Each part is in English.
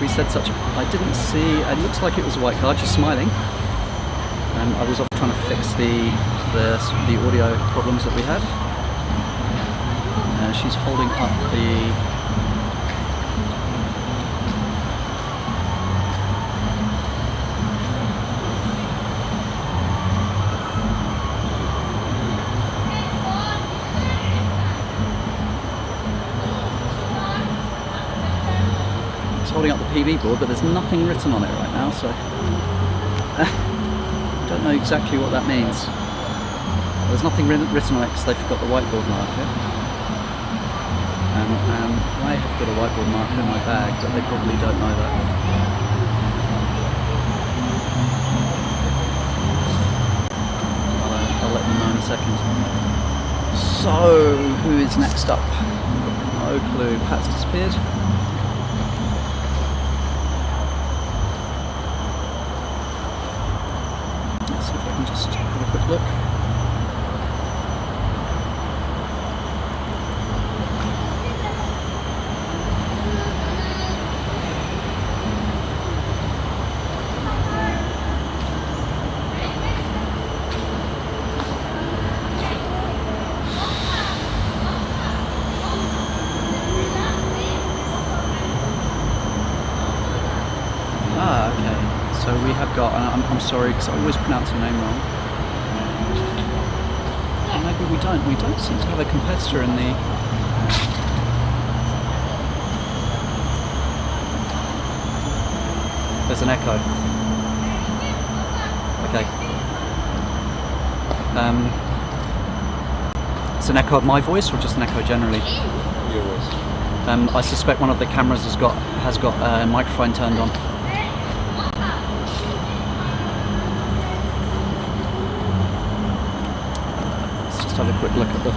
Somebody said such. I didn't see. It looks like it was a white card. She's smiling. I was off trying to fix the audio problems that we had. She's holding up the. Holding up the PB board, but there's nothing written on it right now, so I don't know exactly what that means. There's nothing written on it because they forgot the whiteboard marker. I have got a whiteboard marker in my bag, but they probably don't know that. I'll let them know in a second. So, who is next up? No clue. Pat's disappeared. Just have a quick look. Okay. So we have got, and I'm sorry because I always pronounce your name wrong. Maybe we don't seem to have a competitor in the... There's an echo. Okay. It's an echo of my voice or just an echo generally? Your voice. I suspect one of the cameras has got a microphone turned on. Have a quick look at the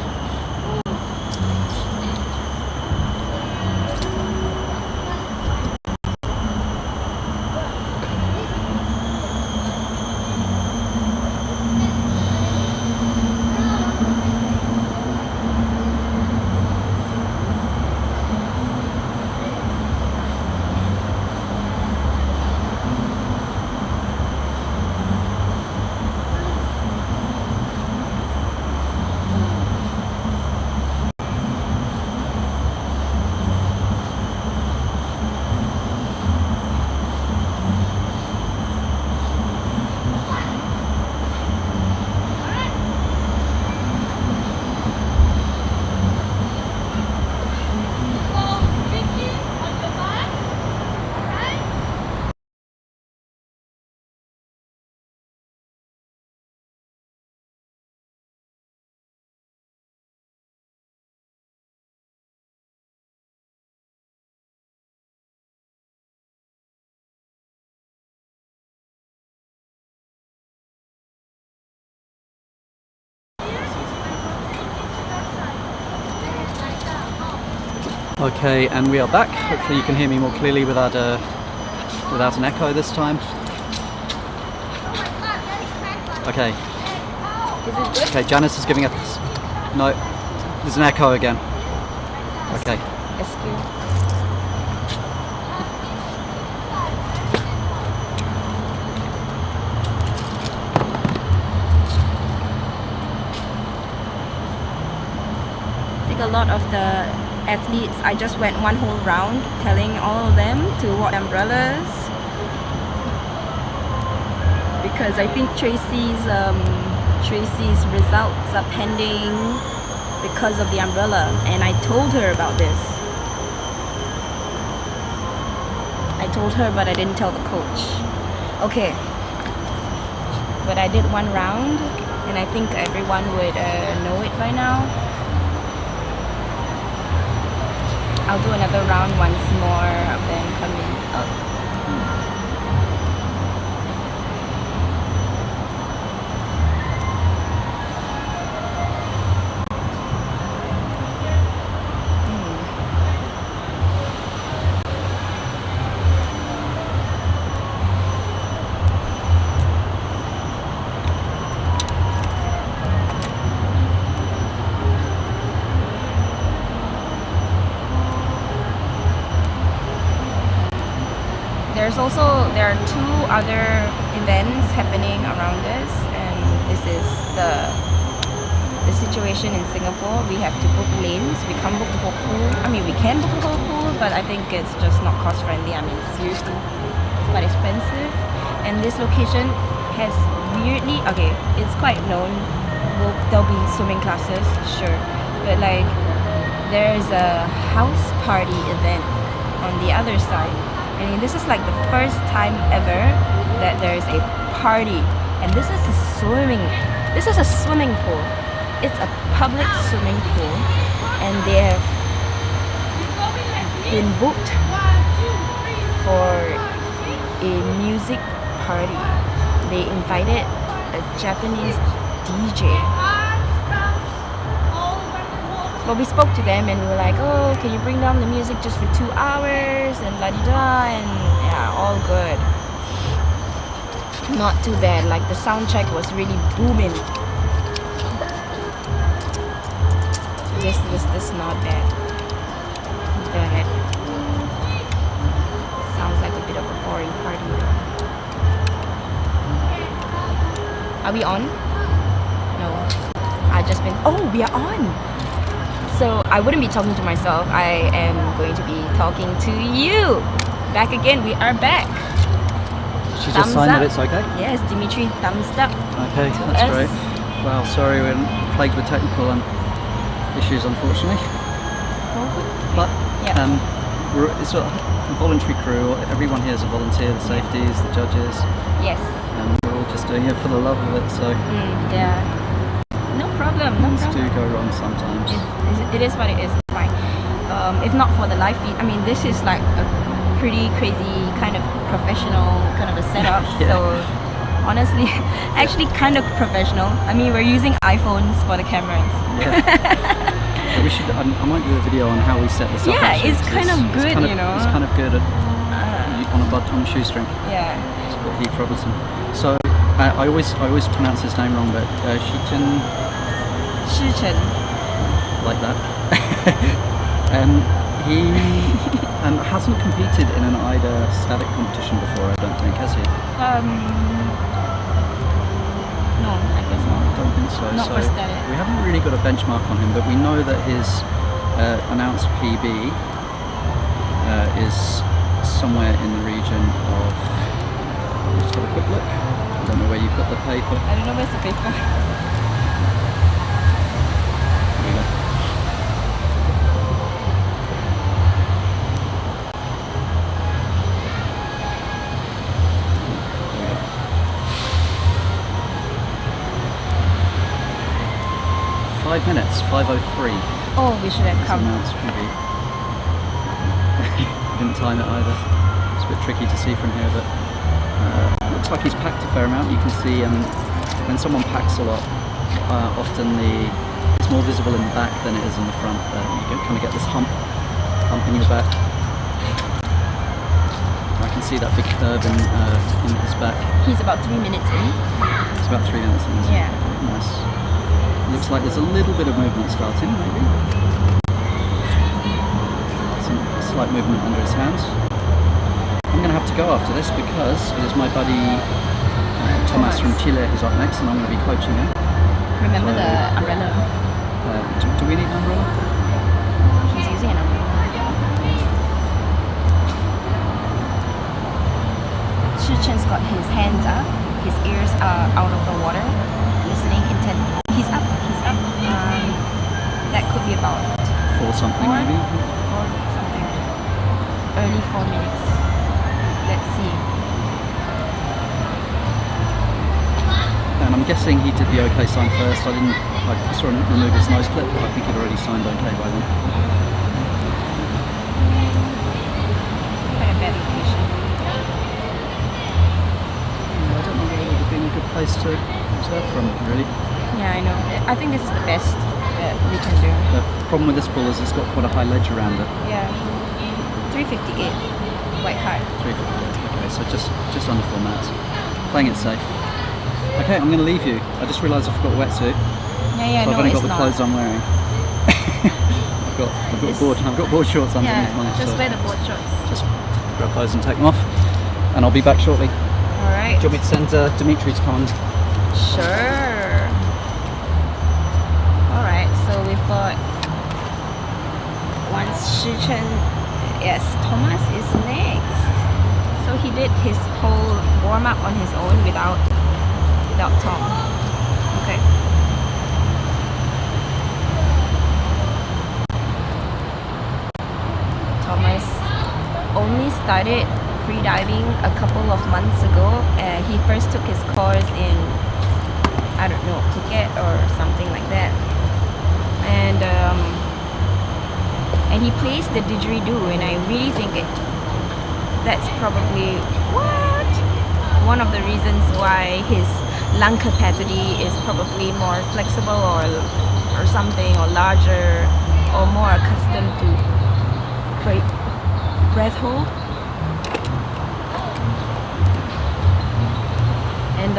Okay, and we are back. Hopefully you can hear me more clearly without an echo this time. Okay. Okay, Janice is giving us... No, there's an echo again. Okay. Excuse. I think a lot of the athletes, I just went one whole round telling all of them to wear umbrellas because I think Tracy's results are pending because of the umbrella, and I told her about this. I told her, but I didn't tell the coach. Okay, but I did one round and I think everyone would know it by now. I'll do another round once more of them coming up. there are two other events happening around us, and this is the situation in Singapore. We have to book lanes. We can't book the whole pool. I mean, we can book the whole pool, but I think it's just not cost friendly. I mean, seriously, it's quite expensive. And this location has weirdly, okay, it's quite known. There'll be swimming classes, sure, but like there's a house party event on the other side. I mean, this is like the first time ever that there's a party, and this is a swimming pool. It's a public swimming pool, and they have been booked for a music party. They invited a Japanese DJ. Well, we spoke to them and we were like, oh, can you bring down the music just for 2 hours and la-di-da, and yeah, all good. Not too bad, like the sound check was really booming. This not bad. But sounds like a bit of a boring party though. Are we on? No. We are on! So I wouldn't be talking to myself, I am going to be talking to you! Back again, we are back! She just signed that it's okay? Yes, Dimitri thumbs up. Okay, that's great. Wow, sorry we're plagued with technical issues unfortunately. But it's a voluntary crew, everyone here is a volunteer, the safeties, the judges. Yes. And we're all just doing it for the love of it, so... yeah. No problem, Things do go wrong sometimes. It is what it is, it's fine. If not for the live feed, I mean, this is like a pretty crazy kind of professional kind of a setup. Yeah. So honestly, actually kind of professional. I mean, we're using iPhones for the cameras. Yeah. So we should. I might do a video on how we set this up. Yeah, actually, it's kind of good, you know. It's kind of good on a shoestring. Yeah. It's called Heath Robertson. So I always pronounce his name wrong, but Shichen. Like that. He hasn't competed in an AIDA static competition before, I don't think, has he? No, I guess not. I don't think so. Not for static. We haven't really got a benchmark on him, but we know that his announced PB is somewhere in the region of... Just have a quick look. I don't know where you put the paper. I don't know where's the paper. There we go. There we go. 5 minutes, 5:03. Oh, we should have come. Announced PB. Didn't time it either. It's a bit tricky to see from here, but looks like he's packed a fair amount. You can see when someone packs a lot, often it's more visible in the back than it is in the front. You kind of get this hump in your back. I can see that big curve in his back. He's about 3 minutes in. It's about 3 minutes in, isn't Yeah. it? Nice. Looks like there's a little bit of movement starting, maybe. Some slight movement under his hands. I'm going to have to go after this because it is my buddy Thomas from Chile who's up next, and I'm going to be coaching him. Remember the umbrella? Do we need an umbrella? He's using an umbrella. Shichen's got his hands up, his ears are out of the water, listening intently. He's up. That could be about 4 something maybe? Or something. Early 4 minutes. Let's see. And I'm guessing he did the OK sign first. I saw him remove his nose clip, but I think he'd already signed OK by then. Quite a bad location. Yeah, I don't know whether it would have been a good place to observe from, really. Yeah, I know. I think this is the best that we can do. The problem with this pool is it's got quite a high ledge around it. Yeah. 358. Quite high. 358. Okay, so just under 4 minutes. Playing it safe. Okay, I'm going to leave you. I just realised I forgot a wetsuit. Yeah, so no, I've only got it's the not. clothes I'm wearing. I've got board shorts underneath mine. Just so wear the board shorts. just grab those and take them off. and I'll be back shortly. All right. Do you want me to send Dimitri to come and... Sure. All right. So we've got Shichen. Yes, Thomas is next. So he did his whole warm up on his own without Tom. Okay. Thomas only started freediving a couple of months ago. He first took his course in, I don't know, Phuket or something like that. And he plays the didgeridoo, and I really think that's probably one of the reasons why his lung capacity is probably more flexible or something, or larger, or more accustomed to breath hold. And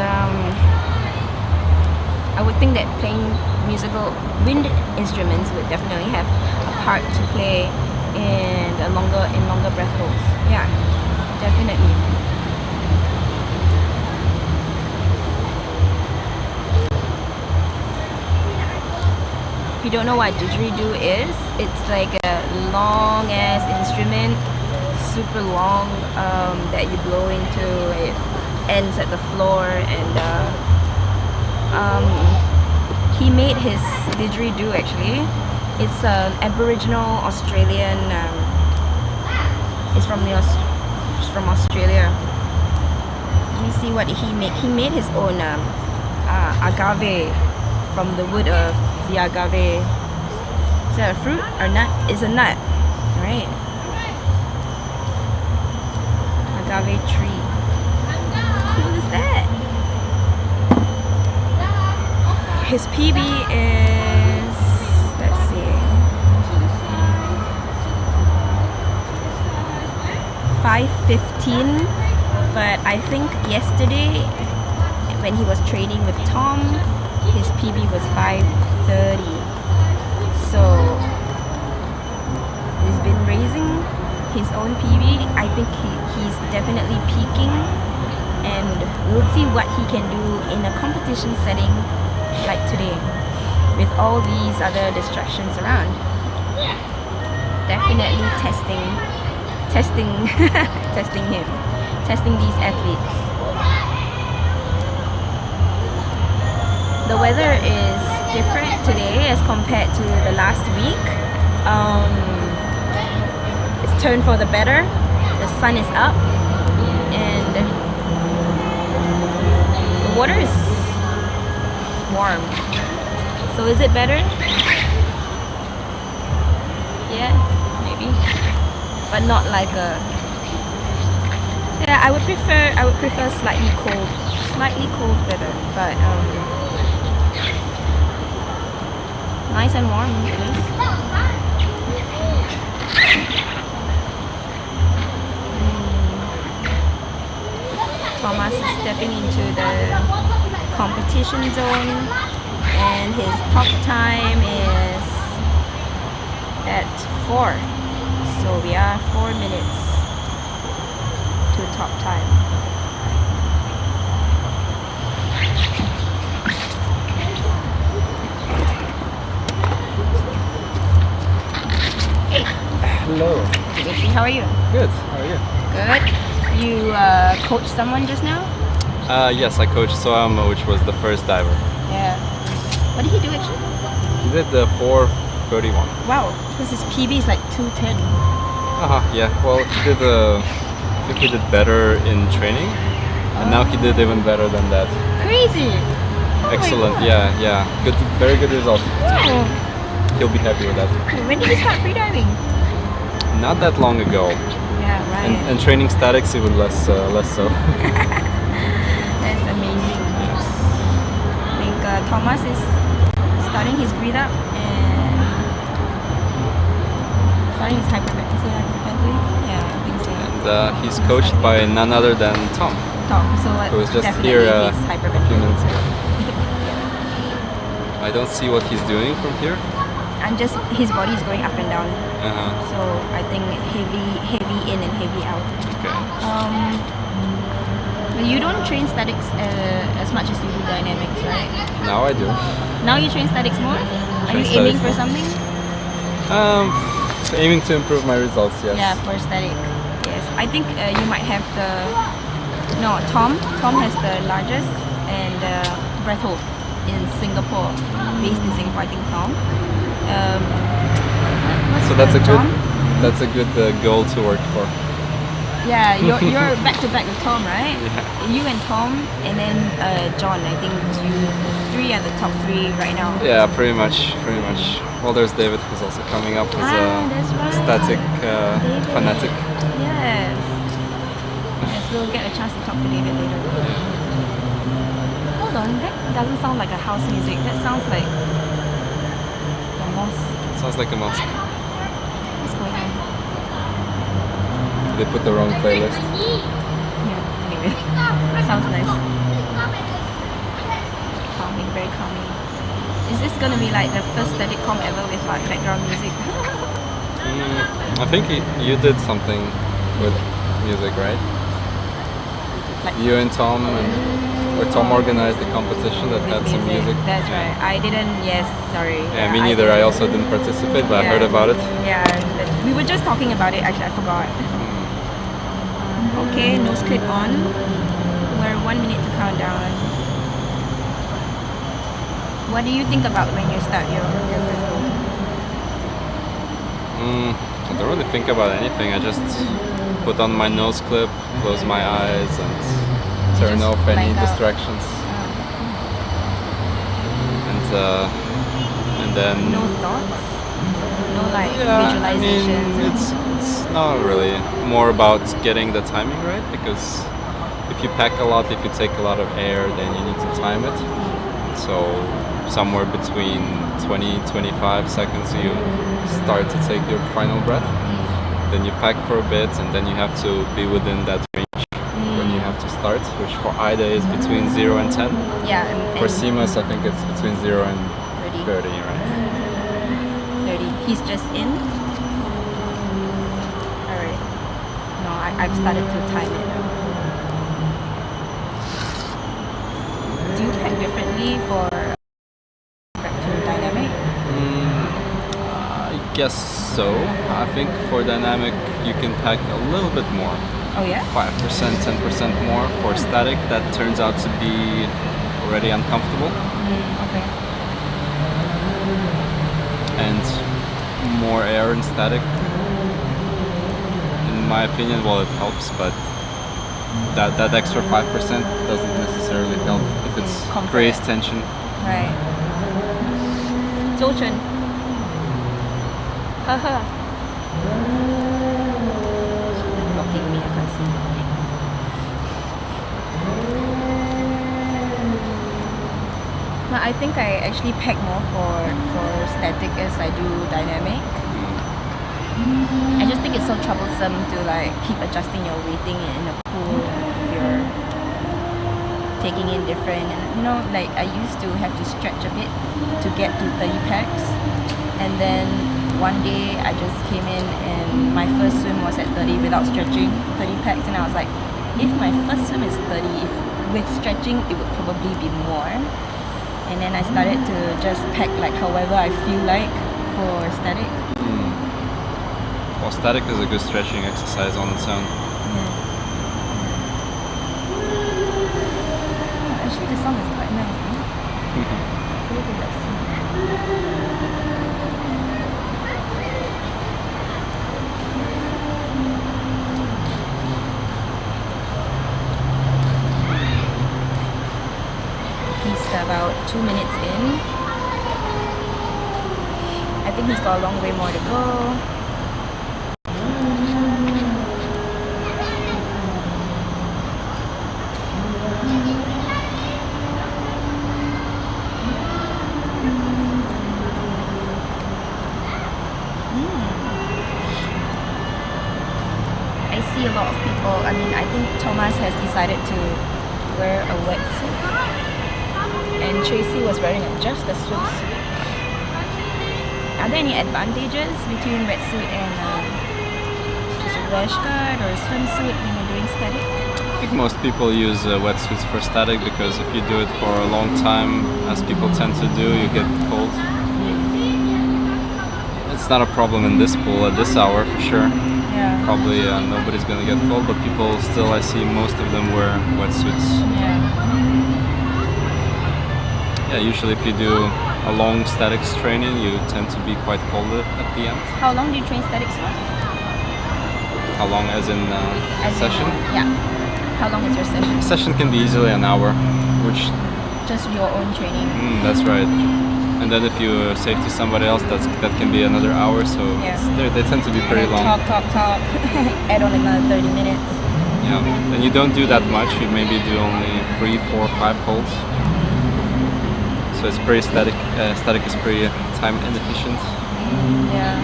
I would think that playing musical wind instruments would definitely have a part to play in longer breath holds. Yeah, definitely. If you don't know what didgeridoo is, it's like a long ass instrument, super long, that you blow into. It ends at the floor, and he made his didgeridoo actually. It's an Aboriginal Australian. It's from Australia. Let me see what he made. He made his own agave from the wood of the agave. Is that a fruit or nut? It's a nut, right? Agave tree. How cool is that? His PB is, let's see, 5:15, but I think yesterday when he was training with Tom, his PB was 5:30. So he's been raising his own PB. I think he's definitely peaking, and we'll see what he can do in a competition setting like today with all these other distractions around. Definitely testing him, testing these athletes. The weather is different today as compared to the last week. It's turned for the better. The sun is up, and the water is warm. So is it better? Yeah, maybe, but not like a. Yeah, I would prefer slightly cold weather, but nice and warm at least. Thomas is stepping into the competition zone, and his top time is at 4. So we are 4 minutes to top time. Hey. Hello. Dimitri, how are you? Good. How are you? Good. You coached someone just now? Yes, I coached Soama, which was the first diver. Yeah. What did he do actually? He did the 4:31. Wow, because his PB is like 2:10. Yeah. Well, he did. I think he did better in training, and now he did even better than that. Crazy. Oh my Excellent. God. Yeah. Good. Very good result. Wow. He'll be happy with that. When did you start freediving? Not that long ago, Yeah, right. and training statics even less so. That's amazing. Yes. I think Thomas is starting his breathe up and starting his hyperventilating. Yeah, I think so. And he's coached by none other than Tom, Tom, so who was just definitely here he's a few hyperventilating. minutes ago. I don't see what he's doing from here. And just his body is going up and down. Uh-huh. So I think heavy in and heavy out. Okay. But you don't train statics as much as you do dynamics, right? Now I do. Now you train statics more? Are you Train aiming statics for more. something? Aiming to improve my results, yes. Yeah, for static. Yes. I think you might have the... No, Tom. Tom has the largest and breath hold in Singapore. Based in Singapore, I think Tom. What's So that's a John? good goal to work for. Yeah, you're back to back with Tom, right? Yeah. You and Tom, and then John. I think you three are the top three right now. Yeah, pretty much. Well, there's David who's also coming up as That's a right. static David. fanatic. Yes. Yes, we'll get a chance to talk to David later. Hold on, that doesn't sound like a house music. That sounds like a mosque. Sounds like a mosque. What's going on? They put the wrong playlist. Yeah, anyway. Sounds nice. Calming, very calming. Is this gonna be like the first static com ever with like background music? I think you did something with music, right? Like You and Tom, or Tom organized the competition that had some music. That's right. I didn't, yes, sorry. Yeah, me neither. I also didn't participate, but I heard about it. Yeah, we were just talking about it, actually, I forgot. Okay, nose clip on. We're 1 minute to count down. What do you think about when you start your rhythm? I don't really think about anything. I just put on my nose clip, close my eyes, and turn Just off any blank out. distractions. And then No thoughts? No like I mean, visualizations? it's not really more about getting the timing right, because if you pack a lot, if you take a lot of air, then you need to time it. So somewhere between 20-25 seconds you start to take your final breath. Then you pack for a bit, and then you have to be within that range when you have to start, which for Ida is between 0 and 10. Yeah, For Seamus, I think it's between 0 and 30, right? 30. He's just in. Alright. No, I've started to time it now. Do you pack differently for back to dynamic? I guess so. I think for dynamic you can pack a little bit more. Oh yeah? 5%, 10% more. For static, that turns out to be already uncomfortable. Okay. And more air in static, in my opinion, well, it helps, but that extra 5% doesn't necessarily help if it Comfort. creates tension. Right. Zhou Haha. Blocking me, I can't see. But I think I actually pack more for static as I do dynamic. I just think it's so troublesome to like keep adjusting your weighting in a pool if you're taking in different, and you know, like I used to have to stretch a bit to get to 30 packs, and then one day I just came in and my first swim was at 30 without stretching, 30 packs, and I was like, if my first swim is 30, if with stretching it would probably be more. And then I started to just pack like however I feel like for static. Well, static is a good stretching exercise on its own. Oh, actually the song is quite nice, huh? Look at that song. He's about 2 minutes in. I think he's got a long way more to go. I see a lot of people, I mean, I think Thomas has decided to wear a wetsuit. And Tracy was wearing just a swimsuit. Are there any advantages between wetsuit and just a rash guard or a swimsuit when you're doing static? It think most people use wetsuits for static because if you do it for a long time, as people tend to do, you get cold. It's not a problem in this pool at this hour for sure. Yeah. Probably nobody's gonna get cold, but people still, I see most of them wear wetsuits. Yeah. Yeah, usually if you do a long statics training, you tend to be quite cold at the end. How long do you train statics for? How long as in As in, session? yeah. How long is your session? Session can be easily an hour, which Just your own training. that's right. And then if you save to somebody else, that can be another hour. So Yeah. they tend to be pretty And then long. talk. Add on another 30 minutes. Yeah, and you don't do that much. You maybe do only 3, 4, 5 holds. So it's pretty static. Static is pretty time inefficient. Yeah.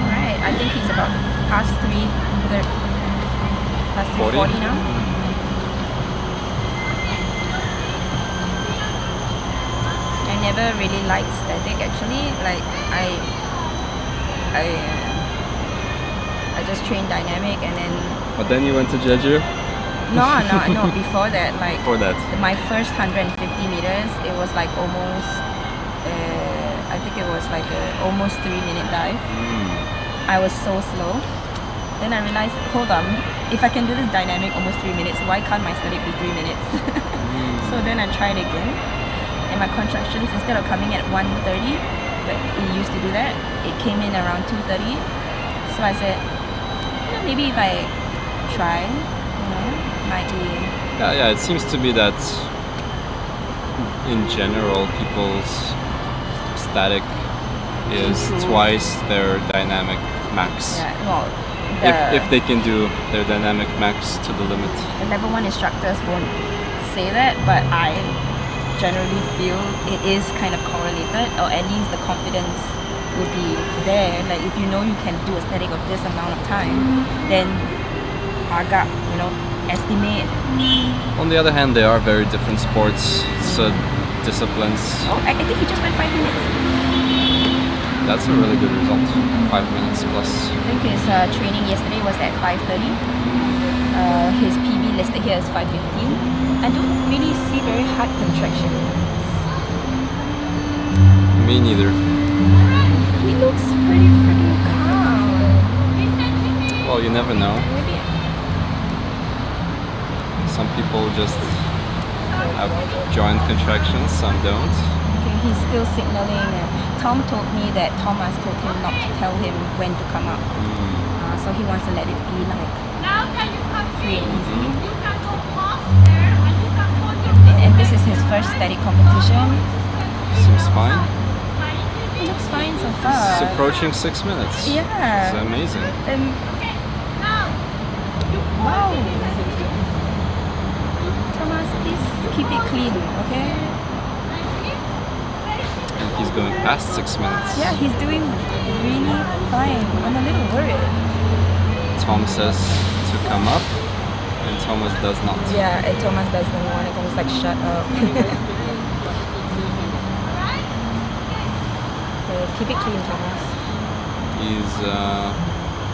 Alright, I think he's about past 3:40 now. I never really liked static actually. Like I just trained dynamic and then But then you went to Jeju. no, before that, like Before that. my first 150 meters, it was like almost I think it was like a almost 3-minute dive. I was so slow. Then I realized, hold on, if I can do this dynamic almost 3 minutes, why can't my static be 3 minutes? So then I tried again, and my contractions, instead of coming at 1:30, but it used to do that, it came in around 2:30. So I said, maybe if I try, might be. Yeah, it seems to be that in general, people's static is Improve. twice their dynamic max. Yeah, well, If they can do their dynamic max to the limit. the level 1 instructors won't say that, but I generally feel it is kind of correlated, or at least the confidence would be there. Like if you know you can do a static of this amount of time, then agak, estimate. On the other hand, they are very different sports, disciplines. Oh, I think he just went 5 minutes. That's a really good result. 5 minutes plus. I think his training yesterday was at 5:30. His PB listed here is 5:15. I don't really see very hard contraction. Me neither. He looks pretty freaking calm. Well, you never know. Maybe. Some people just have joint contractions, some don't. Okay, he's still signaling. Tom told me that Thomas told him not to tell him when to come up. So he wants to let it be like free and easy. And this is his first static competition. Seems fine. It looks fine so far. It's approaching 6 minutes. Yeah. It's amazing. Wow. Thomas, please keep it clean, okay? And he's going past 6 minutes. Yeah, he's doing really fine. I'm a little worried. Tom says to come up, and Thomas does not. Yeah, and Thomas doesn't want it. He's like, shut up. Okay, keep it clean, Thomas. He's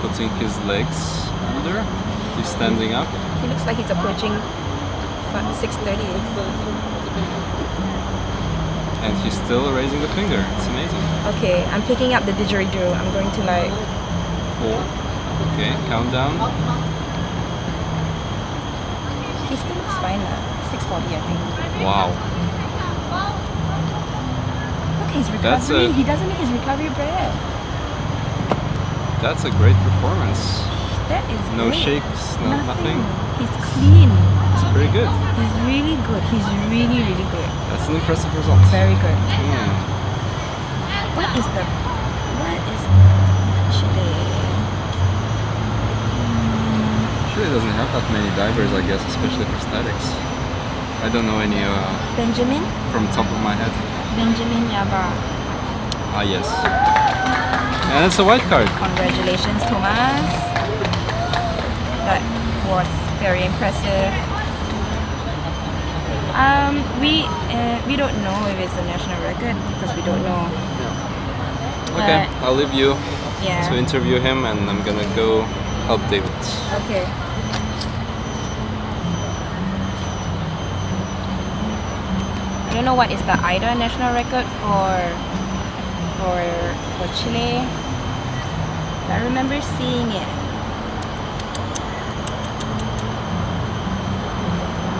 putting his legs under. He's standing up. He looks like he's approaching 6:30. And he's still raising the finger. It's amazing. Okay, I'm picking up the didgeridoo. I'm going to like 4. Okay, countdown. he still looks fine now. 6:40 I think. Wow. Look, he's That's recovering. a- He doesn't need his recovery breath. That's a great performance. That is No great. shakes, nothing. He's clean. It's pretty good. He's really good. He's really, really good. That's an impressive result. Very good. What is the Chile? Chile doesn't have that many divers, I guess, especially for statics. I don't know any Benjamin from top of my head. Yaba. Ah, yes. And it's a wild card. Congratulations, Thomas. That was very impressive. We don't know if it's a national record because we don't know. Okay, I'll leave you Yeah. to interview him, and I'm gonna go update. Okay. I don't know what is the AIDA national record for Chile. I remember seeing it.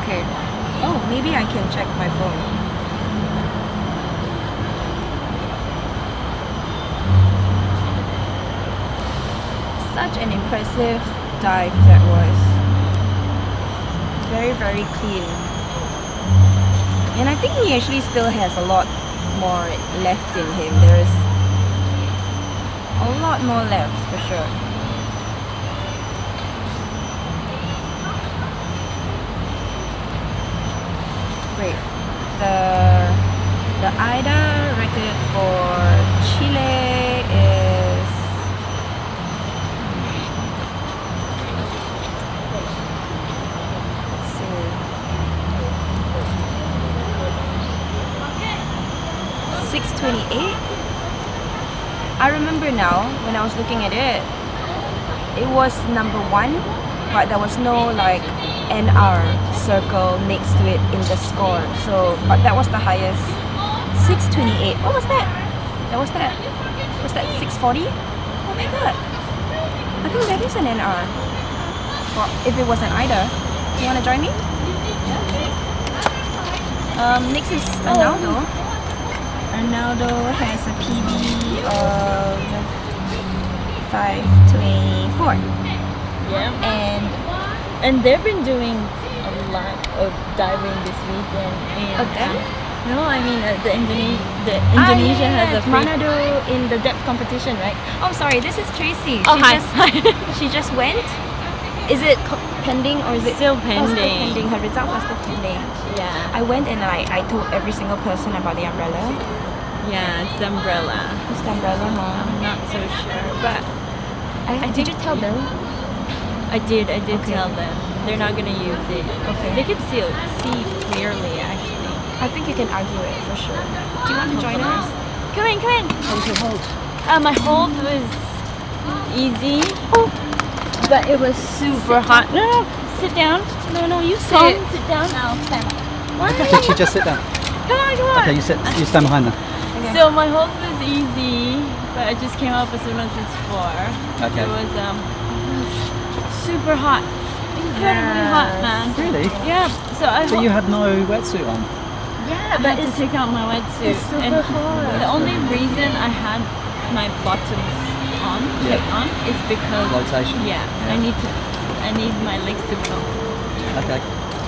Okay. Oh, maybe I can check my phone. Such an impressive dive that was. Very, very clean. And I think he actually still has a lot more left in him. There's a lot more left for sure. Wait, the AIDA record for Chile is let's see. 628. I remember now when I was looking at it, it was number 1, but there was no like NR circle next to it in the score. So, but that was the highest. 628. What was that? Was that 640? Oh my god. I think that is an NR. Well, if it was an AIDA, you wanna join me? Next is Arnaldo. Arnaldo has a PB of 524. Yeah. And they've been doing a lot of diving this weekend. And, no, I mean the Indonesia has a free Manado in the depth competition, right? Oh, sorry, this is Tracy. Oh, hi. She just went. Is it pending or is it Still Oh, pending. still pending. Her results are still pending. Yeah. I went and I told every single person about the umbrella. Yeah, it's the umbrella. It's the umbrella, huh? I'm not so sure, but Did you tell them? I did Okay. tell them. They're not gonna use it. Okay. They could see clearly actually. I think you can argue it for sure. Do you want to join us? Come in. How was your hold? My hold was easy, but it was super hot. No, sit down. No, you sit. Sit down. I'll stand up. What? Did she just sit down? Come on. Okay, you stand behind her. Okay. So my hold was easy, but I just came up as soon as it's 4. Okay. It was super hot, incredibly hot, man. Really? Yeah. So I But you had no wetsuit on. yeah, but to take out my wetsuit. it's super and hot. The only reason I had my bottoms on, Yeah. kept on, is because Flotation. yeah, I need my legs to float. Okay.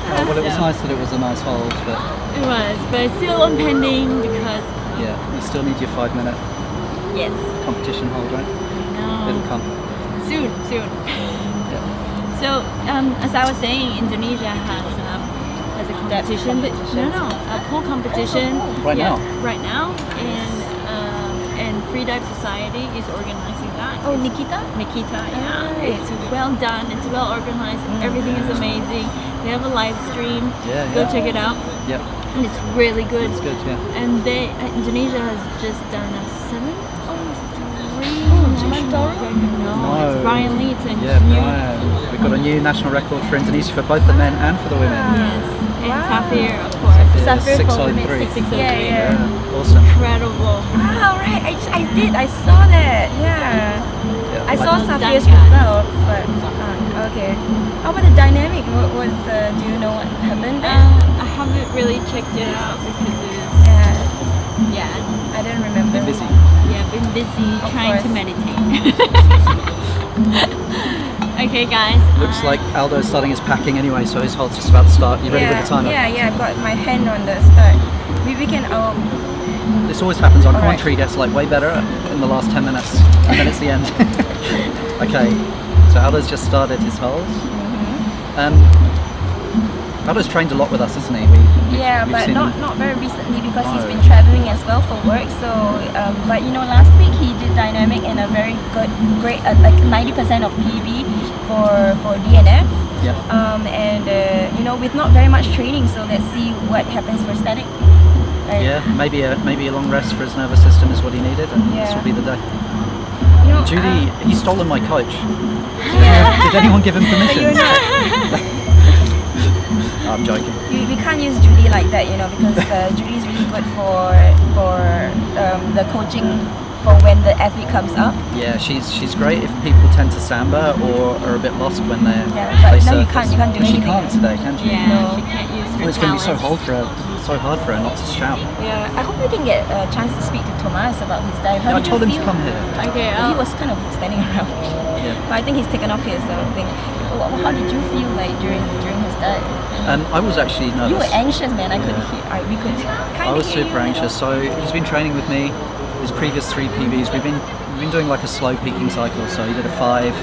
Well, it was So- nice that it was a nice hold, but It was, but it's still impending because yeah, you still need your 5-minute yes, competition hold, right? no, It'll come. soon. Yeah. So, as I was saying, Indonesia has a competition, but a pool competition. Right now? Right now, and Freedive Society is organizing that. Oh, Nikita? Nikita, yeah. Nice. It's well done, it's well organized, everything is amazing. They have a live stream. Yeah, Go yeah. check it out. Yep, And it's really good. it's good, yeah. And Indonesia has just done a 703. No, it's Brian Lee. It's a Yeah, new. Brian. We've got a new national record for Indonesia for both the men and for the women. Yes, and Wow. Safir, of course. Safir for 603. women, 603. Yeah. Yeah, awesome. Incredible. Ah, right. I did. I saw that. Yeah. Yeah, I saw Well done, Safir's guys. results, but okay. How about the dynamic? What was do you know what happened? I haven't really checked it out because it's, yeah, I didn't remember. Been busy. been busy Of trying to course. meditate. Okay, guys. Looks like Aldo's starting his packing anyway, so his hold's just about to start. You ready with the timer? Yeah. I've got my hand on the start. We can. This always happens on All right. commentary, gets like way better in the last 10 minutes, and then it's the end. Okay, so Aldo's just started his hold. Aldo's trained a lot with us, isn't he? Yeah, we've but seen not him. not very recently because he's No. been traveling as well for work. So, but last week he did dynamic and a very great like 90% of PB for DNF. Yeah. And with not very much training, so let's see what happens for static. Right? Yeah, maybe a long rest for his nervous system is what he needed, and this Yeah. will be the day. Judy, he's stolen my coach. Did anyone give him permission? You're not. I'm joking. We can't use Judy like that, you know, because Judy is really good for the coaching for when the athlete comes up. Yeah, she's great if people tend to samba or are a bit lost when they're Yeah, but no, you can't do She anything. can't today, can she? Yeah, No. she can't use her Well, it's going to be so talent. hard for her not to shout. Yeah, I hope we can get a chance to speak to Thomas about his dive. How Yeah, I did told you him feel? to come here. Okay, He was kind of standing around. Yeah. But I think he's taken off his thing. How did you feel like during his dive? I was actually nervous. You were anxious, man. I could Yeah. hear. We could. I was super anxious. So he's been training with me. His previous 3 PBs, we've been doing like a slow peaking cycle. So he did a 5,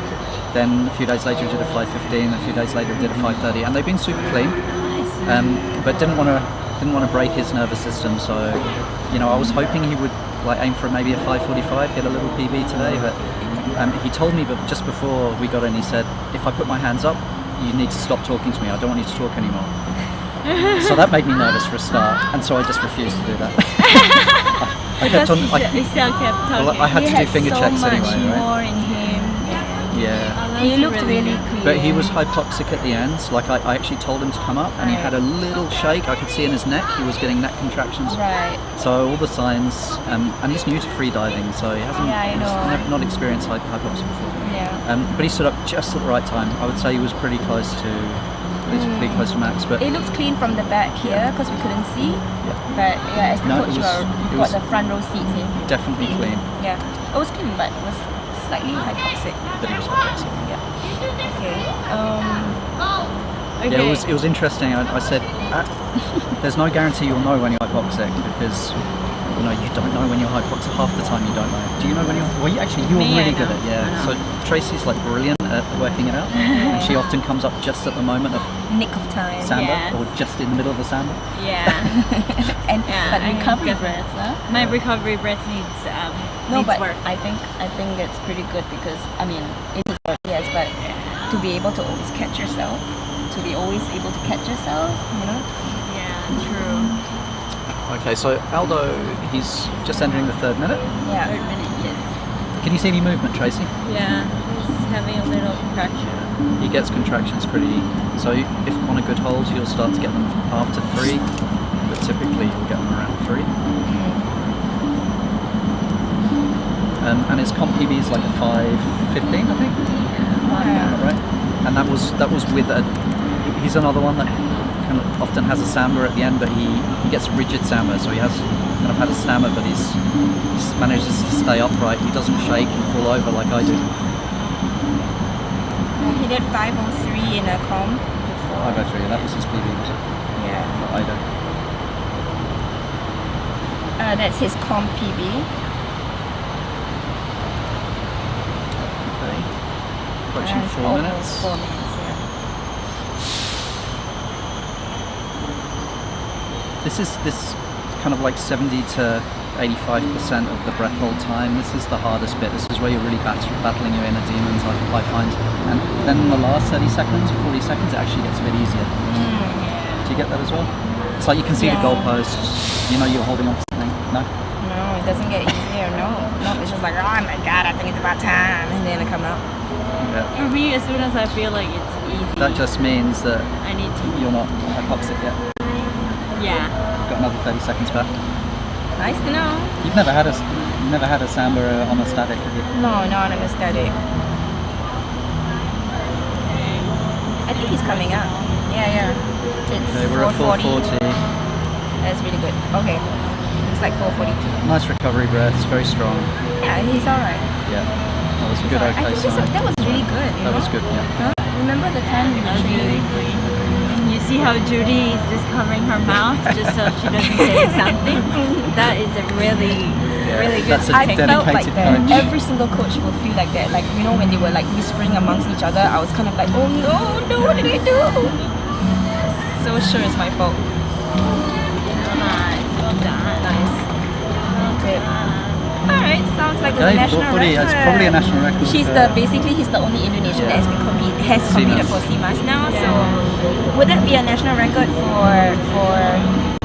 then a few days later he did a 5:15, a few days later he did a 5:30, and they've been super clean. But didn't want to break his nervous system. So you know, I was hoping he would like aim for maybe a 5:45, hit a little PB today. But he told me, but just before we got in, he said, if I put my hands up, you need to stop talking to me. I don't want you to talk anymore. So that made me nervous for a start, and so I just refused to do that. I kept on. You still kept talking. Well, I had to do finger so checks much anyway, right? more in him. Yeah. He looked really clean. But he was hypoxic at the end. Like I actually told him to come up, and he had a little shake. I could see in his neck. He was getting neck contractions. Right. So all the signs, and he's new to freediving, so he hasn't Yeah, I know. not experienced hypoxia before. Yeah. But he stood up just at the right time. I would say he was pretty close to max. But It looked clean from the back here because we couldn't see. Yeah. But yeah, as the No, coach, it we've was got the front row seats here. definitely clean. Yeah. It was clean, but it was slightly hypoxic. But he was hypoxic. Yeah. Okay. Yeah, it was interesting. I said, there's no guarantee you'll know when you're hypoxic because you know you don't know when you're hypoxic. Half the time you don't know. Do you know when you're? Well, you were Me, really I good know. at So Tracy's like brilliant at working it out, and she often comes up just at the moment of Nick of time. samba Yeah. or just in the middle of the samba. Yeah. And Yeah, but I mean, recovery good. breath, huh? My recovery breath needs No, needs but work. I think it's pretty good because I mean it is work, yes, but to be able to always catch yourself, to be always able to catch yourself, you know. Yeah, true. Okay, so Aldo, he's just entering the 3rd minute. Yeah. 3rd minute, yes. Can you see any movement, Tracy? Yeah, he's having a little contraction. He gets contractions pretty. So if on a good hold, you'll start to get them after 3, but typically you'll get them around 3. And his comp PB is like a 5:15, I think. Yeah. Right. And that was with a. He's another one that kind of often has a samba at the end, but he gets rigid samba, so he has kind of had a stammer, but he's manages to stay upright. He doesn't shake and fall over like I do. He did 5:03 in a comp before. 5:03. That was his PB, was it? Yeah. For Ido. That's his comp PB. Okay. Approaching It's 4 almost minutes. 4 minutes. Yeah. This kind of like 70 to 85% of the breath hold time. This is the hardest bit. This is where you're really battling your inner demons, I find. And then in the last 30 seconds or 40 seconds, it actually gets a bit easier. Do you get that as well? It's like you can see the Yeah. goalposts. You know you're holding on to something. No? No, it doesn't get easier. No, it's just like, oh my god, I think it's about time, and then I come out. Yeah. For me, as soon as I feel like it's easy, That just means that I need to. you're not hypoxic yet. Yeah. You've got another 30 seconds back. Nice to know. You've never had a samba on a static, have you? No, not on a static. I think he's coming out. Yeah. It's Okay, we're at 440. That's really good. Okay. It's like 4:42. Nice recovery breaths, very strong. Yeah, he's alright. Yeah. That was a good I okay think sign. that was really good. You That know? was good, yeah. Huh? Remember the time we were training? You see how Judy is just covering her mouth just so she doesn't say something? That is a really good That's a I felt like dedicated that. coach. Every single coach will feel like that. Like, you know, when they were like whispering amongst each other, I was kind of like, oh no, what did I do? So sure it's my fault. Nice. Well done. Nice. Good. Alright, sounds like Okay, a national 440, record. that's probably a national record. He's he's the only Indonesian that has competed CMAS. for CMAS now. So would that be a national record for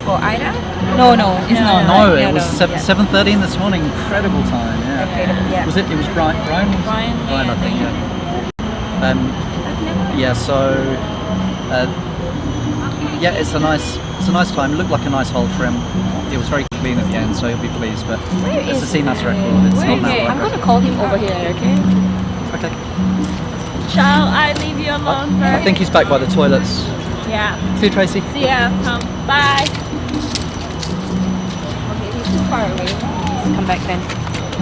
for Ida? No, it's not. No, right? it was yeah. 7:30 in this morning. Incredible time. Yeah. Incredible, yeah. Was it? It was Brian. Brian, Brian, I think. Yeah. Yeah. So. Yeah, it's a nice time. It looked like a nice hole for him. It was very clean at the end, so he'll be pleased. But it's a CMAS record. It's not an Okay, outback I'm going to record. call him over here, okay? Okay. Shall I leave you alone I first? think he's back by the toilets. Yeah. See you, Tracy. See ya. Bye. Okay, he's too far away. Let's come back then.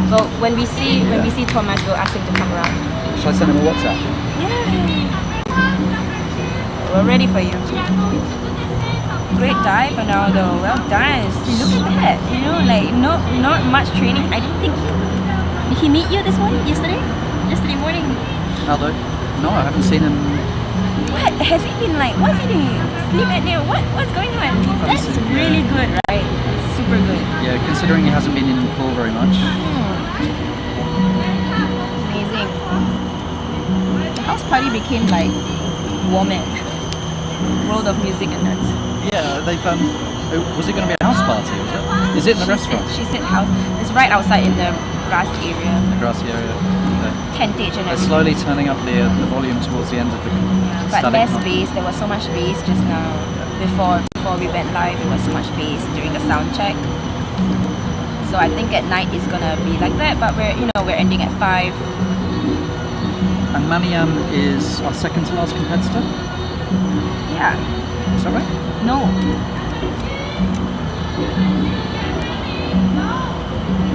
So when we see Thomas, we'll ask him to come around. Shall I send him a WhatsApp? Yay! We're ready for you. Great dive, Ronaldo. Well done. See, look at that. You know, like not much training. I didn't think. Did he meet you this morning? Yesterday morning. Aldo? No, I haven't seen him. What has he been like? What's he doing? Sleep apnea? What's going on? That's really good, right? It's super good. Yeah, considering he hasn't been in the pool very much. Amazing. The house party became like woman. World of music and nuts. Yeah, they've was it going to be a house party? Was it? Is it in the restaurant? She said house. It's right outside in the grass area. The grassy area. Okay. Tentage and They're everything. slowly turning up the volume towards the end of the. But static less con- bass. There was so much bass just now. Before we went live, it was so much bass during the sound check. So I think at night it's gonna be like that. But we're ending at 5. And Maniam is our second to last competitor. Yeah. Is that right? No.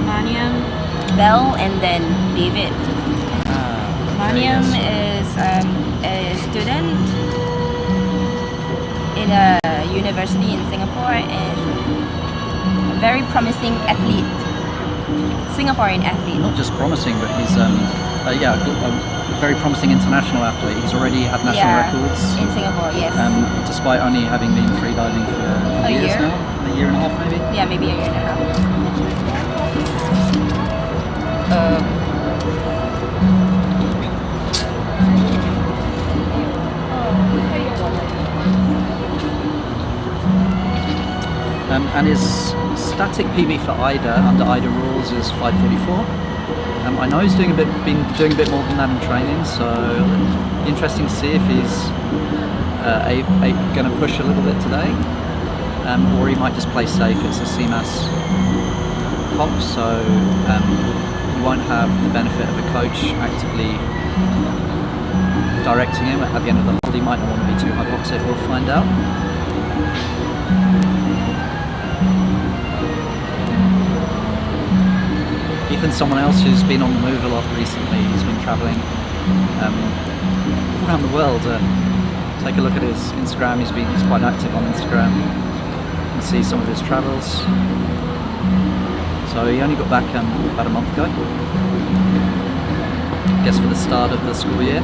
Maniam. Belle and then David. Maniam Yes. is a student in a university in Singapore and a very promising athlete. Singaporean athlete. Not just promising, but he's a very promising international athlete. He's already had national records. In Singapore, yes. Despite only having been freediving for A years year? now, a year and a half maybe. Yeah, maybe a year and a half. And his static PB for Ida under Ida rules is 5:44. I know he's been doing a bit more than that in training, so interesting to see if he's going to push a little bit today, or he might just play safe. It's a CMAS comp, so he won't have the benefit of a coach actively directing him at the end of the hold. He might not want to be too hypoxic. We'll find out. Ethan's someone else who's been on the move a lot recently. He's been travelling all around the world. Take a look at his Instagram. He's quite active on Instagram. You can see some of his travels. So he only got back about a month ago. I guess for the start of the school year.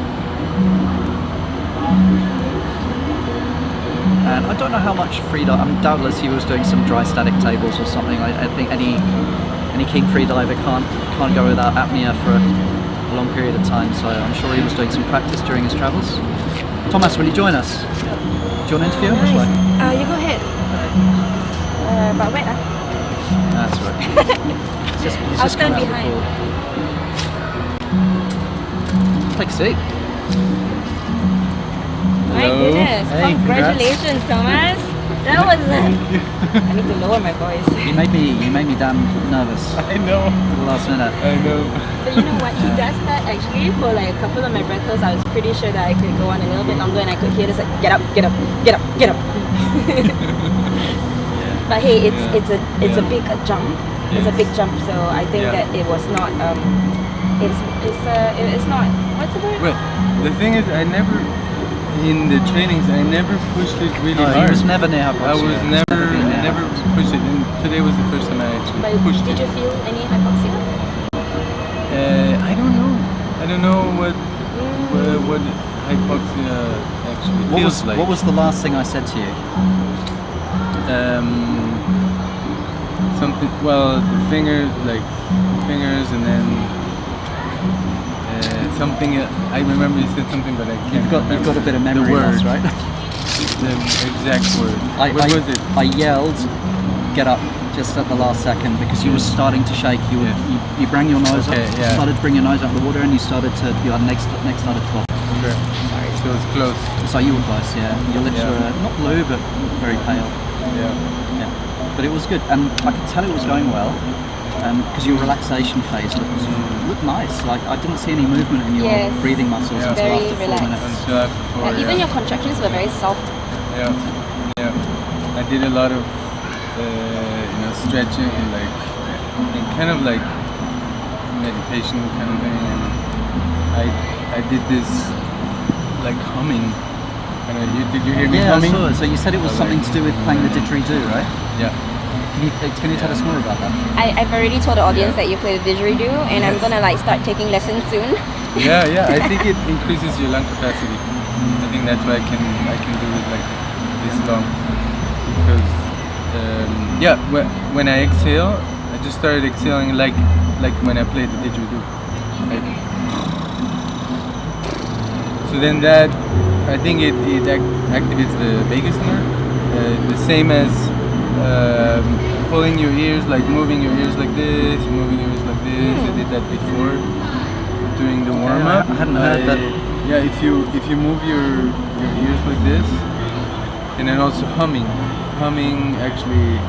And I don't know how much freedive. Doubtless he was doing some dry static tables or something. I think any keen freediver can't go without apnea for a long period of time. So I'm sure he was doing some practice during his travels. Thomas, will you join us? Do you want to interview him? Shall I? You go ahead. But wait. That's right. He's I'll just come stand out of the behind. pool. Take a seat. My Hello. goodness. Hey, Congratulations, Thomas. That was I need to lower my voice. You made me damn nervous I know. at the last minute. I know. But you know what? He does that actually for like a couple of my breaths. I was pretty sure that I could go on a little bit longer and I could hear this like get up, get up, get up, get up. But hey, it's a big jump. It's a big jump. So I think Yeah. that it was not it's not what's the word? Well, the thing is, I never, in the trainings, I never pushed it really No, he hard. was never near hypoxia. I was He's never, been near never hypoxia. pushed it, and today was the first time I actually But pushed did it. you feel any hypoxia? I don't know. I don't know what hypoxia actually feels like. What was the last thing I said to you? Something. Well, the fingers, and then something. I remember you said something, but I can't. You've got a bit of the memory loss, word. right? The exact word. What was it? I yelled, "Get up!" just at the last second because you were starting to shake. You bring your nose up, started to bring your nose out of the water, and you started to your neck started to pop. Okay. So it was close. So you were close, yeah. Your lips were not blue, but very pale. Yeah. Yeah. But it was good, and I could tell it was going well because your relaxation phase looked nice. Like I didn't see any movement in your Yes. breathing muscles until Very after 4 relaxed. minutes. Until after 4. Even your contractions were very soft. Yeah. I did a lot of stretching and kind of like meditation kind of thing. And I did this like humming. Did you hear me Yeah, humming? I saw it. So you said it was something to do with playing the didgeridoo, right? Yeah. Can you tell us more about that? I've already told the audience that you play the didgeridoo, and I'm gonna start taking lessons soon. Yeah. I think it increases your lung capacity. I think that's why I can do it like this long because when I exhale, I just started exhaling like when I played the didgeridoo. So then that I think it activates the vagus nerve, the same as pulling your ears, like moving your ears like this, moving your ears like this. I did that before during the warm up. I hadn't heard that. Yeah, if you move your ears like this, and then also humming actually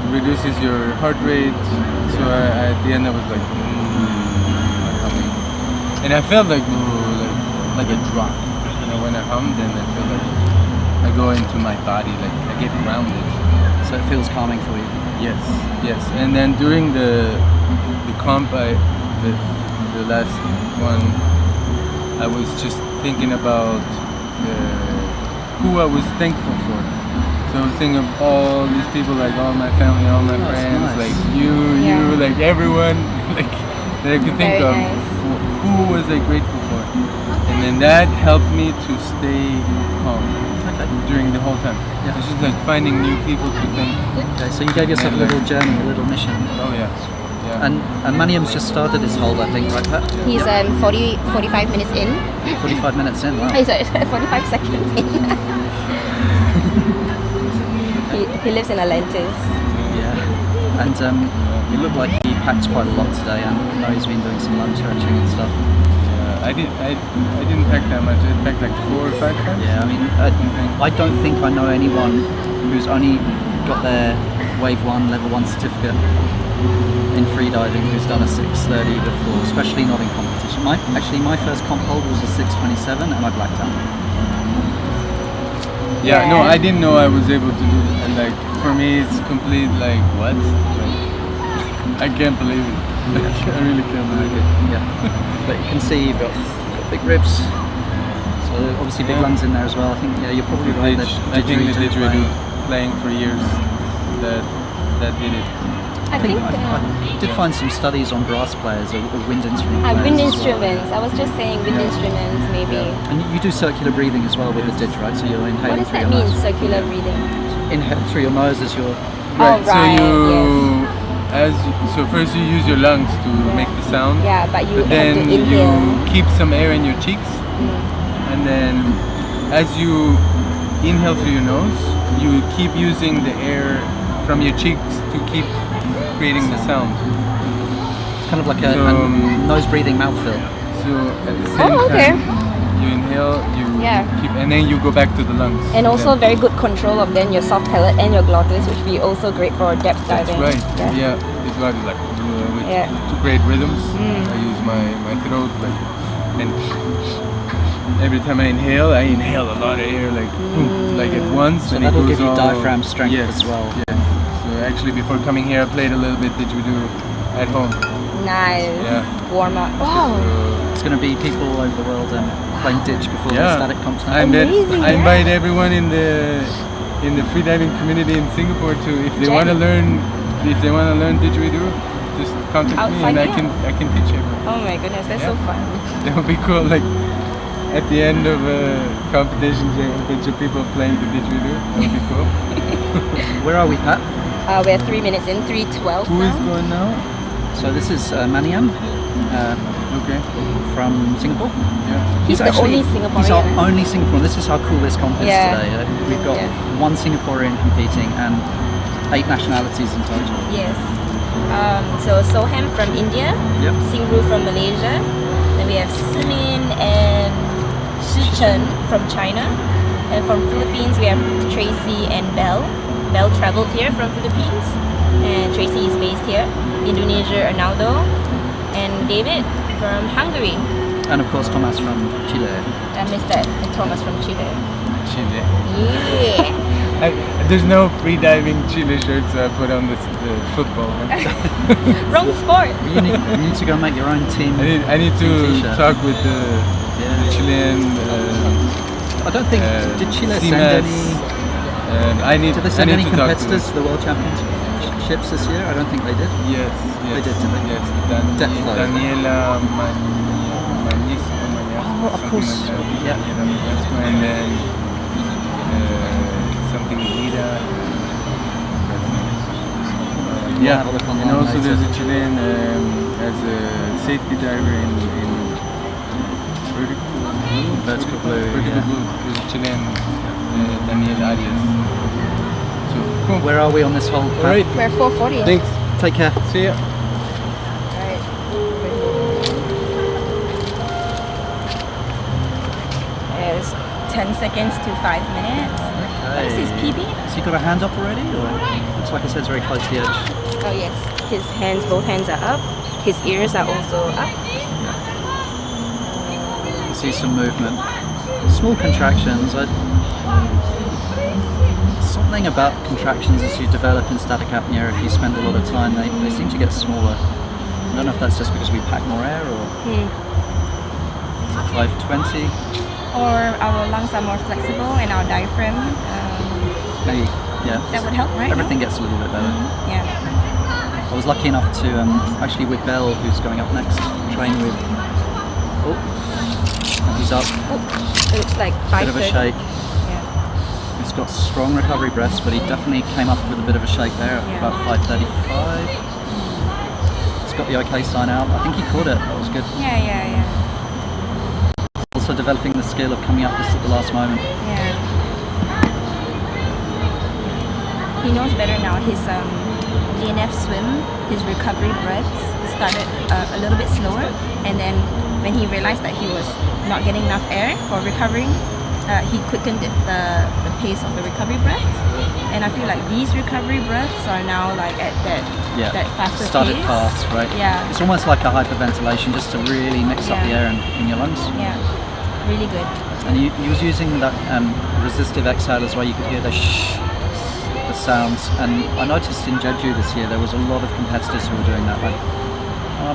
reduces your heart rate. So at the end I was like humming, and I felt like a drop. When I hum, then I feel like I go into my body, like I get grounded. So it feels calming for you. Yes. And then during the comp, the last one, I was just thinking about who I was thankful for. So I was thinking of all these people, like all my family, all my friends, nice. like you, like everyone, like that I could think Very of. nice. Who was I grateful for? And then that helped me to stay calm during the whole time. Yeah. It's just like finding new people to thank. Okay, so you gave yourself a little journey, a little mission. Oh yeah. And Maniam's just started his hold, I think, right, Pat? He's 45 minutes in. 45 minutes in, wow. Oh, sorry, 45 seconds in. he lives in Atlantis. Yeah. And it looked like he packed quite a lot today, and I know he's been doing some lung stretching and stuff. Yeah, I didn't pack that much. I packed like 4 or 5 times. Yeah, I mean, I don't think I know anyone who's only got their Wave 1, Level 1 certificate in freediving who's done a 6:30 before, especially not in competition. My first comp hold was a 6:27 and I blacked out. Yeah, no, I didn't know I was able to do that. And like, for me, it's complete like, what? Like, I can't believe it. I really can't believe it. Yeah, but you can see you've got big ribs. So obviously big lungs in there as well. I think, yeah, you're probably right. I think the didgeridoo playing for years that did it. I think I did find some studies on brass players or wind instrument players. wind as well. instruments. I was just saying wind instruments, maybe. And you do circular breathing as well with the didge, right? So you're What inhaling does through that your mean, nose. circular breathing? Inhale through your nose as you're... Oh, So right, so first you use your lungs to make the sound. Yeah, but you have then to inhale. you keep some air in your cheeks, and then as you inhale through your nose, you keep using the air from your cheeks to keep creating the sound. It's kind of like a nose breathing mouth fill. So at the same okay. time, you inhale, you Yeah. keep, and then you go back to the lungs. And also Then- very good control of then your soft palate and your glottis, which be also great for depth That's diving. right. Yeah, it's like Yeah. to create rhythms. I use my throat and every time I inhale a lot of air like at once. So and that'll it goes give you all- diaphragm strength yes, as well. Yes. So actually, before coming here, I played a little bit didgeridoo at home. Nice. Yeah. Warm up. Wow. It's going to be people all over the world playing ditch before the static comps now. Amazing, I yeah. invite everyone in the freediving community in Singapore to, if they want to learn didgeridoo, just contact me Outside and here? I can teach everyone. Oh my goodness, that's so fun. That would be cool. Like at the end of a competition, a bunch of people playing the didgeridoo. That would be cool. Where are we, Pat? We're 3 minutes in, 3:12 Who is now. going now? So this is Maniam. Okay. from Singapore. Yeah. He's the only Singaporean. He's our only Singaporean. This is how cool this comp is Yeah. today. We've got Yeah. one Singaporean competing and 8 nationalities in total. Yes. So Soham from India, Yep. Singru from Malaysia, then we have Simin and Shichen from China, and from Philippines we have Tracy and Belle. Belle traveled here from Philippines, and Tracy is based here. Indonesia, Arnaldo, and David from Hungary. And of course Thomas from Chile. I missed that, and Thomas from Chile. Chile. Yeah. There's no freediving Chile shirt, so I put on the football one. Wrong sport. You need to go make your own team. I need to T-shirt. talk with the Yeah. Chilean. I don't think did Chile send CMAS, any? and I need. Did they I send need any to talk to competitors to the World Championships this year? I don't think they did. Yes, yes. They did, didn't they? Yes, Defo. Daniela Oh, of course. Yeah. And then something Lida. We'll Yeah, have a look and online also later. there's a Chilean as a safety diver in Vertical Blue, Vertical yeah. Blue. There's a Chilean Daniel Arias. So cool. Where are we on this whole? All right. We're 4:40. Thanks. Take care. See ya. Alright. It's 10 seconds to 5 minutes. What is his PB? Has he got a hand up already? Or looks like it says very close to the edge. Oh yes. His hands, both hands are up. His ears are also up. You see some movement. Small contractions. Something about contractions as you develop in static apnea, if you spend a lot of time, they seem to get smaller. I don't know if that's just because we pack more air or 520. Or our lungs are more flexible and our diaphragm. Maybe, yeah. That would help, right? Everything gets a little bit better. Yeah. I was lucky enough to actually with Belle, who's going up next, train with. Oh, and he's up. Oh, it looks like Bit of a 5:30. shake. Yeah. He's got strong recovery breaths, but he definitely came up with a bit of a shake there at Yeah. about 5:35. He's got the OK sign out. I think he caught it. That was good. Yeah. Also developing the skill of coming up just at the last moment. Yeah. He knows better now. His DNF swim, his recovery breaths started a little bit slower, and then when he realized that he was not getting enough air for recovering, he quickened the pace of the recovery breaths. And I feel like these recovery breaths are now like at that faster Started pace. fast, right? Yeah. It's almost like a hyperventilation just to really mix up the Yeah. air in your lungs. Yeah, really good. And he was using that resistive exhale as well. You could hear the shh, the sounds. And I noticed in Jeju this year there was a lot of competitors who were doing that. Like,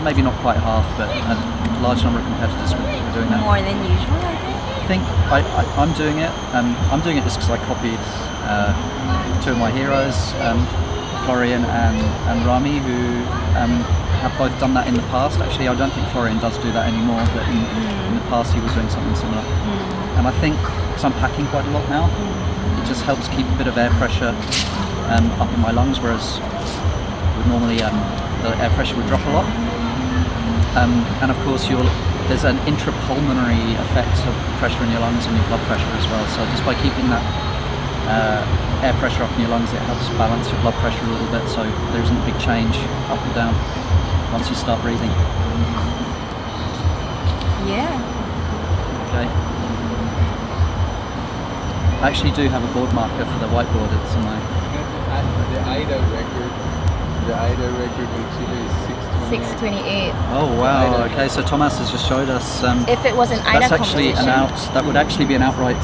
maybe not quite half, but a large number of competitors were doing that. More than usual, I think. I'm doing it. I'm doing it just because I copied two of my heroes, Florian and Rami, who have both done that in the past. Actually, I don't think Florian does do that anymore, but in the past he was doing something similar. And I think because I'm packing quite a lot now, it just helps keep a bit of air pressure up in my lungs, whereas normally the air pressure would drop a lot. And of course there's an intrapulmonary effect of pressure in your lungs and your blood pressure as well. So just by keeping that air pressure up in your lungs, it helps balance your blood pressure a little bit, so there isn't a big change up or down once you start breathing. Yeah. Okay. I actually do have a board marker for the whiteboard. It's on my. The AIDA record. The AIDA record in Chile is 6:28. Oh wow! Okay, so Thomas has just showed us. If it was an AIDA That's actually competition, that would actually be an outright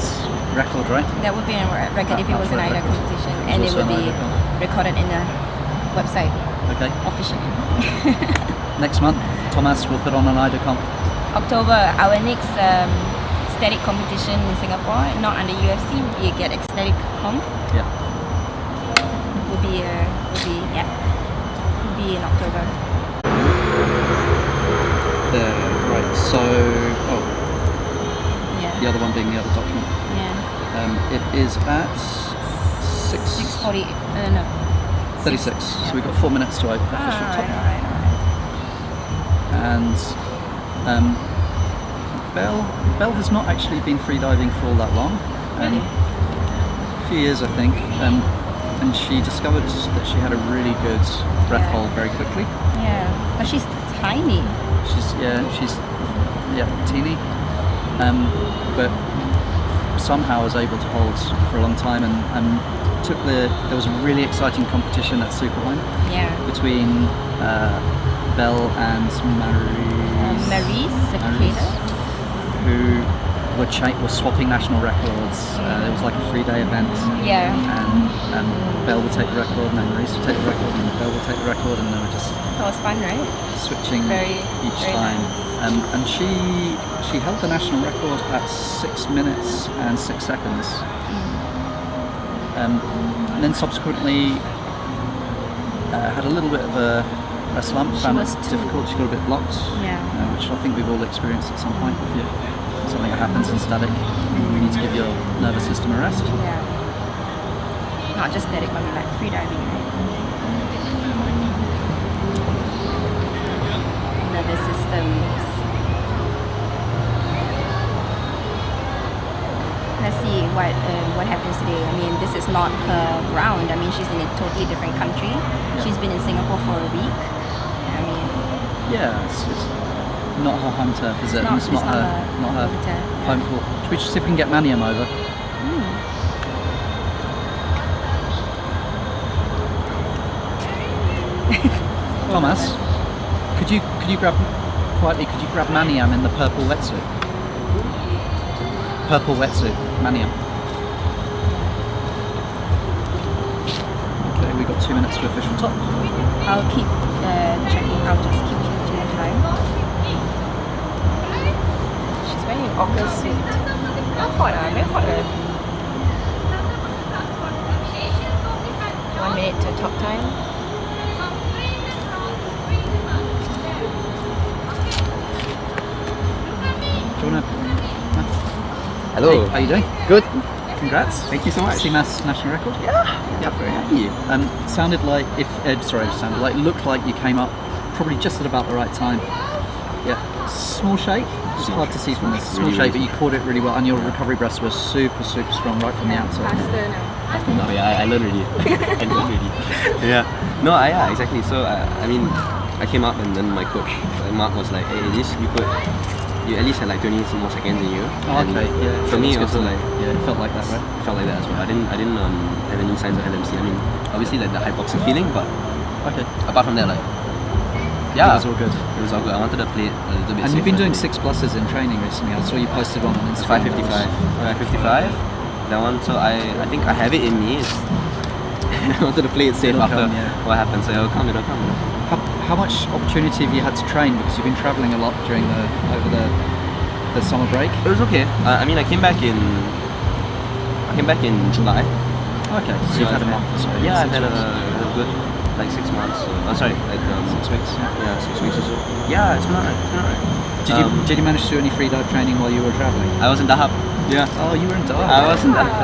record, right? that would be a record if it was an Outright AIDA record. competition, It's and it also would an be AIDA recorded in the website Okay. officially. Next month, Thomas will put on an AIDA comp. October, our next static competition in Singapore, not under UFC, we get ecstatic comp. Yeah. Will be in October. There. Right. So, Yeah. the other one being the other document. Yeah. It is at 6:40. No. 36. So we've got 4 minutes to open official top. Alright. And Belle has not actually been freediving for all that long. Really? A few years, I think. And she discovered that she had a really good breath hold very quickly. Yeah, but she's tiny. She's teeny, but somehow was able to hold for a long time, and there was a really exciting competition at Superhome Yeah. between Belle and Maurice, Cicada. who were swapping national records. It was like a 3-day event. Yeah. And Belle would take the record, and then Maurice would take the record, and Belle would take the record, and they were just That was fun, right? switching Very time. And she held the national record at 6 minutes and 6 seconds. And then subsequently had a little bit of a slump, found it difficult, she got a bit blocked, Yeah. which I think we've all experienced at some point. If something that happens in static, you need to give your nervous system a rest. Yeah. Not just static, but like freediving, right? Nervous systems. Let's see what happens today. I mean, this is not her ground. I mean, she's in a totally different country. She's been in Singapore for a week. I mean, Yeah, it's not her home turf, is it? It's not her her turf, yeah. home court. Should we just see if we can get Maniam over? Thomas, could you grab Maniam in the purple wetsuit? Purple wetsuit, Maniam. Okay, we've got 2 minutes to official top. I'll keep checking. I'll just keep changing the time. She's wearing an ochre suit. Not hot, very hot. 1 minute to top time. Do you want to? Hello. Hey, how you doing? Good. Congrats. Thank you so much. CMAS national record. Yeah, very happy. Sounded like looked like you came up probably just at about the right time. Yeah, small shake. It's hard to see from this small Really, shake, but really you caught it really well, and your recovery breaths were super strong right from the outset. Faster now. No, yeah, I learned already. I learned already. Yeah. No, yeah, exactly. So, I mean, I came up and then my coach, Mark, was like, hey, you at least had like 20 more seconds in you. Oh, okay, yeah. For me, That's also good to like, know. Yeah, it felt like that, right? felt like that as well. I didn't have any signs of LMC. I mean, obviously like the hypoxic feeling, but Okay. apart from that, like, It yeah, was all good. it was all good. I wanted to play it a little bit. And you've been safer. doing 6+ in training recently. I saw you posted one on Instagram. 555. 555. That one, so I think I have it in me. I wanted to play it safe It'll after come, yeah. what happened, so it'll come. How much opportunity have you had to train, because you've been travelling a lot over the summer break? It was okay. I mean, I came back in July. Okay, so you've had a month or so. Yeah, I've 6 had weeks. a good like 6 months. 6 weeks. Yeah, 6 weeks or so. Yeah, it's been alright. Did you manage to do any freedive training while you were travelling? I was in Dahab. Yeah. Oh, you were in Dahab. I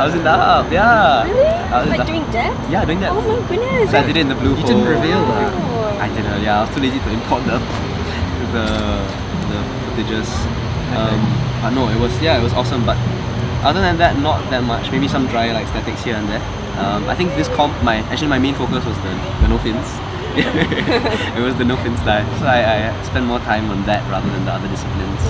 was in Dahab. Yeah. Really? I was in Like Dahab. doing that? Yeah, doing that. Oh my goodness. So I did it in the blue You hole. didn't reveal that. I didn't. Yeah, I was too lazy to import the footages. But no, it was awesome. But other than that, not that much. Maybe some dry like statics here and there. I think this comp, my main focus was the no fins. It was the no fins dive. So I spent more time on that rather than the other disciplines.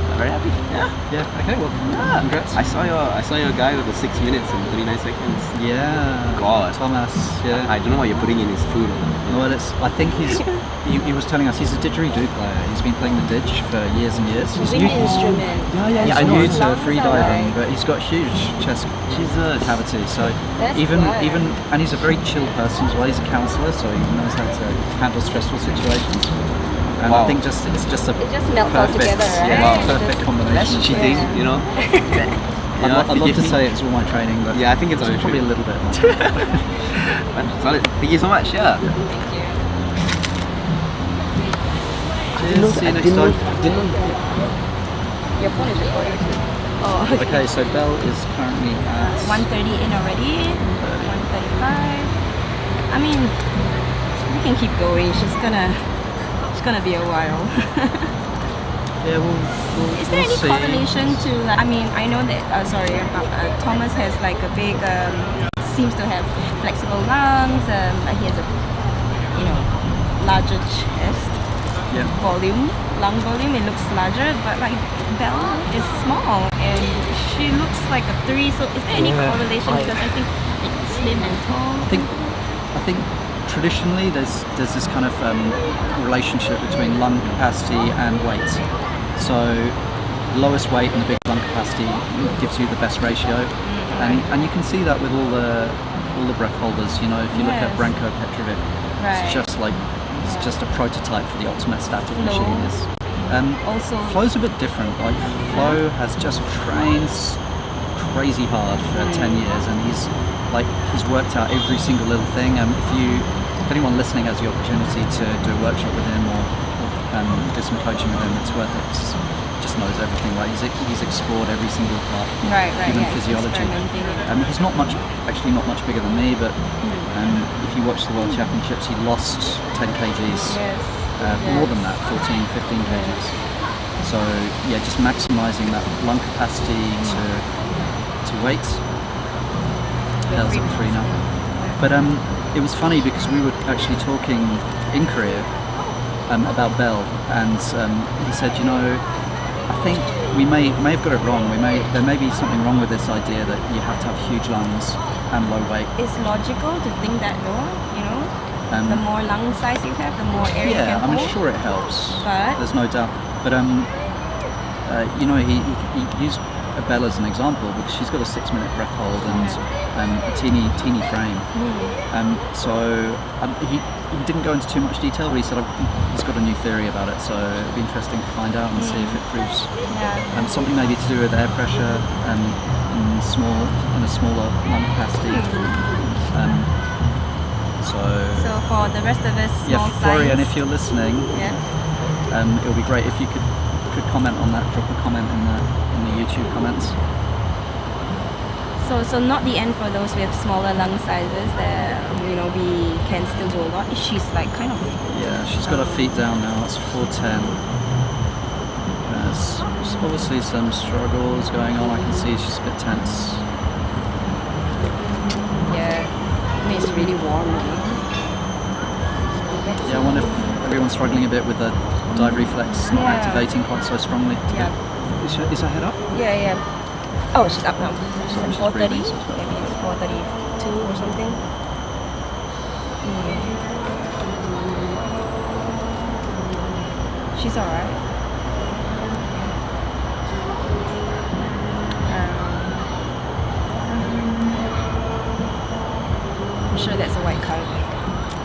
I'm very happy. Yeah. Yeah. Okay. Well, Yeah. congrats. I saw your guy with the 6 minutes and 39 seconds. Yeah. God. Thomas. Yeah. I don't know what you're putting in his food. Well, I think he was telling us he's a didgeridoo player. He's been playing the didge for years and years. He's Wind instrument. he's I know. new His to lungs are freediving, like- but he's got huge chest Jesus. cavity. So That's even fun. and he's a very chill person as well. He's a counsellor, so he knows how to handle stressful situations. And I Wow. think it's just a It just melts all perfect, together, right? yeah, Wow. perfect combination. That's of cheating, things. you know. I'd love to say it's all my training, but Yeah, I think it's all your probably a training. little bit more. Solid. Thank you so much. Yeah. Cheers, see you next time. Your phone is recording too. Oh, Okay, so Belle is currently at 1:30 in already. 1:35. I mean, we can keep going. She's gonna be a while. Yeah, we'll Is there any see. correlation to, like, I mean, I know that, Thomas has like a big, seems to have flexible lungs, like he has a, larger chest Yeah. volume, lung volume, it looks larger, but like Belle is small and she looks like a 3, so is there any correlation? Because I think it's slim and tall. I think traditionally there's this kind of relationship between lung capacity and weight. So the lowest weight and the big lung capacity gives you the best ratio, and you can see that with all the breath holders. If you look at Yes. Branko Petrovic, Right. it's just a prototype for the ultimate static Flo. machine. Also, Flo's a bit different. Like Flo has just trained crazy hard for 10 years, and he's worked out every single little thing. If anyone listening has the opportunity to do a workshop with him or do some coaching with him, it's worth it. Just knows everything. Right? He's explored every single part of right, human yeah, physiology. experimenting. He's not much bigger than me, but if you watch the World Championships, he lost 10 kgs. Yes. More than that, 14, 15 kgs. So yeah, just maximising that lung capacity to weight. Bell's at 3 now. But it was funny because we were actually talking in Korea about Bell, and he said, I think we may have got it wrong. There may be something wrong with this idea that you have to have huge lungs and low weight. It's logical to think that though, the more lung size you have, the more air you Yeah, can I'm hold. sure it helps. But There's no doubt. But he used Belle as an example because she's got a 6-minute breath hold and a teeny frame. So he didn't go into too much detail, but he said he's got a new theory about it. So it'll be interesting to find out and see if it proves something maybe to do with air pressure in a smaller lung capacity. So for the rest of us, Yeah, small Florian, size, if you're listening, it would be great if you could comment on that. Drop a comment in the YouTube comments. So not the end for those with smaller lung sizes that we can still do a lot. She's like kind of Yeah, she's got her feet down now. It's 410. There's obviously some struggles going on. I can see she's a bit tense. I mean, it's really warm. Yeah, I wonder if everyone's struggling a bit with the dive reflex not Yeah. activating quite so strongly. Yeah. Is her head up? Yeah. Oh, she's up now. She's at She's 4:30. breathing, so it's better. Maybe it's 4:32 or something. She's alright. I'm sure that's a white card.